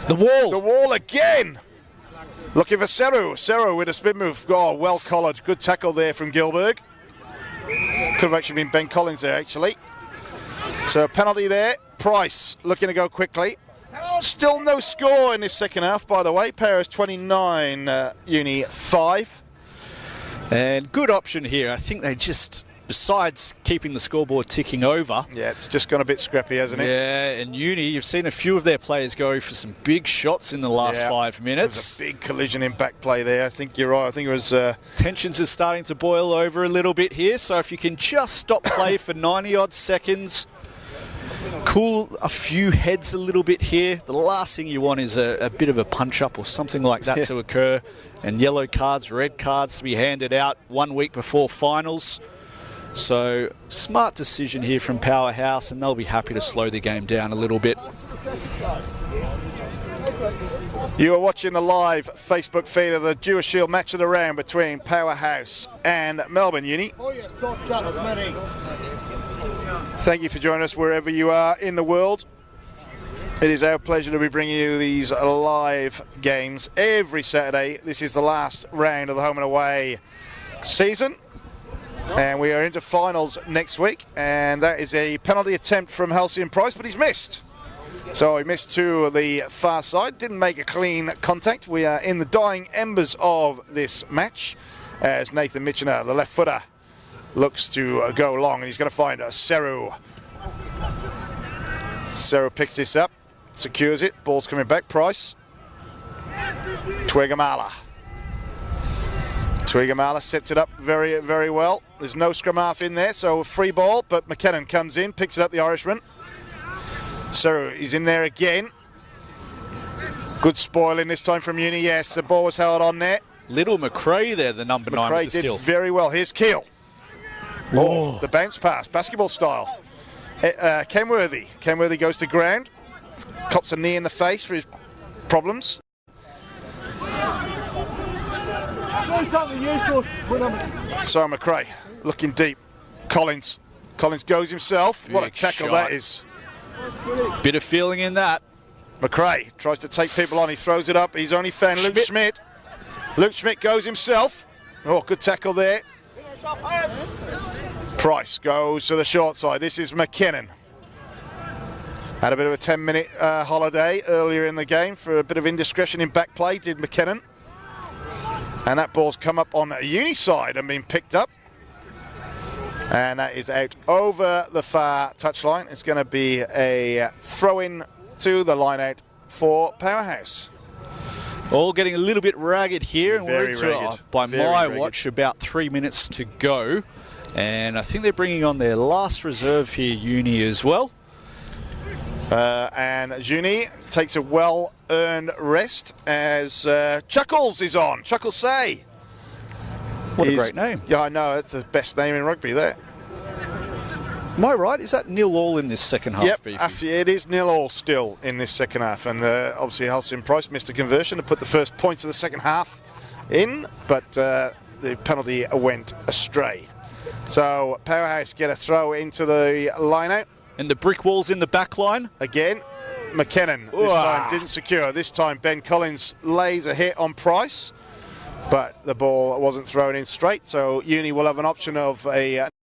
The wall.
The wall again. Looking for Seru. Seru with a spin move. Oh, well collared. Good tackle there from Gilberg. Could have actually been Ben Collins there, actually. So a penalty there. Price looking to go quickly. Still no score in this second half, by the way. Paris 29, Uni 5.
And good option here. I think they just, besides keeping the scoreboard ticking over.
Yeah, it's just gone a bit scrappy, hasn't it?
Yeah, and Uni, you've seen a few of their players go for some big shots in the last 5 minutes.
There was a big collision in back play there. I think you're right. I think it was...
Tensions are starting to boil over a little bit here, so if you can just stop play for 90-odd seconds, cool a few heads a little bit here. The last thing you want is a bit of a punch-up or something like that to occur, and yellow cards, red cards to be handed out 1 week before finals. So, smart decision here from Powerhouse, and they'll be happy to slow the game down a little bit.
You are watching the live Facebook feed of the Jewish Shield match of the round between Powerhouse and Melbourne Uni. Thank you for joining us wherever you are in the world. It is our pleasure to be bringing you these live games every Saturday. This is the last round of the home and away season. And we are into finals next week, and that is a penalty attempt from Halcyon Price, but he's missed. So he missed to the far side, didn't make a clean contact. We are in the dying embers of this match as Nathan Mitchener, the left footer, looks to go long, and he's going to find Seru. Seru picks this up, secures it, ball's coming back, Price. Twigamala sets it up very, very well. There's no scrum half in there, so a free ball, but McKinnon comes in, picks it up, the Irishman. So he's in there again. Good spoiling this time from Uni. Yes, the ball was held on there.
Little McRae there, the number 9 with the
did
steal.
Very well. Here's Keel. Oh, the bounce pass, basketball style. Kenworthy. Kenworthy goes to ground. Cops a knee in the face for his problems. So McRae looking deep. Collins goes himself. What a tackle that is.
Bit of feeling in that.
McRae tries to take people on. He throws it up. He's only found Luke Schmidt. Luke Schmidt goes himself. Oh, good tackle there. Price goes to the short side. This is McKinnon. Had a bit of a 10-minute holiday earlier in the game for a bit of indiscretion in back play, did McKinnon. And that ball's come up on a Uni side and been picked up. And that is out over the far touchline. It's going to be a throw-in to the line-out for Powerhouse.
All getting a little bit ragged here. And we're into, by my watch, about 3 minutes to go. And I think they're bringing on their last reserve here, Uni, as well.
And Uni takes a well-earned rest as Chuckles is on. Chuckles Say.
What a great name.
Yeah, I know. That's the best name in rugby there.
Am I right? Is that 0-0 in this second half,
Yep,
Beefy?
it is 0-0 still in this second half. And obviously Halcyon Price missed a conversion to put the first points of the second half in, but the penalty went astray. So Powerhouse get a throw into the line-out.
And the brick walls in the back line.
Again, McKinnon this time didn't secure. This time Ben Collins lays a hit on Price, but the ball wasn't thrown in straight. So Uni will have an option of a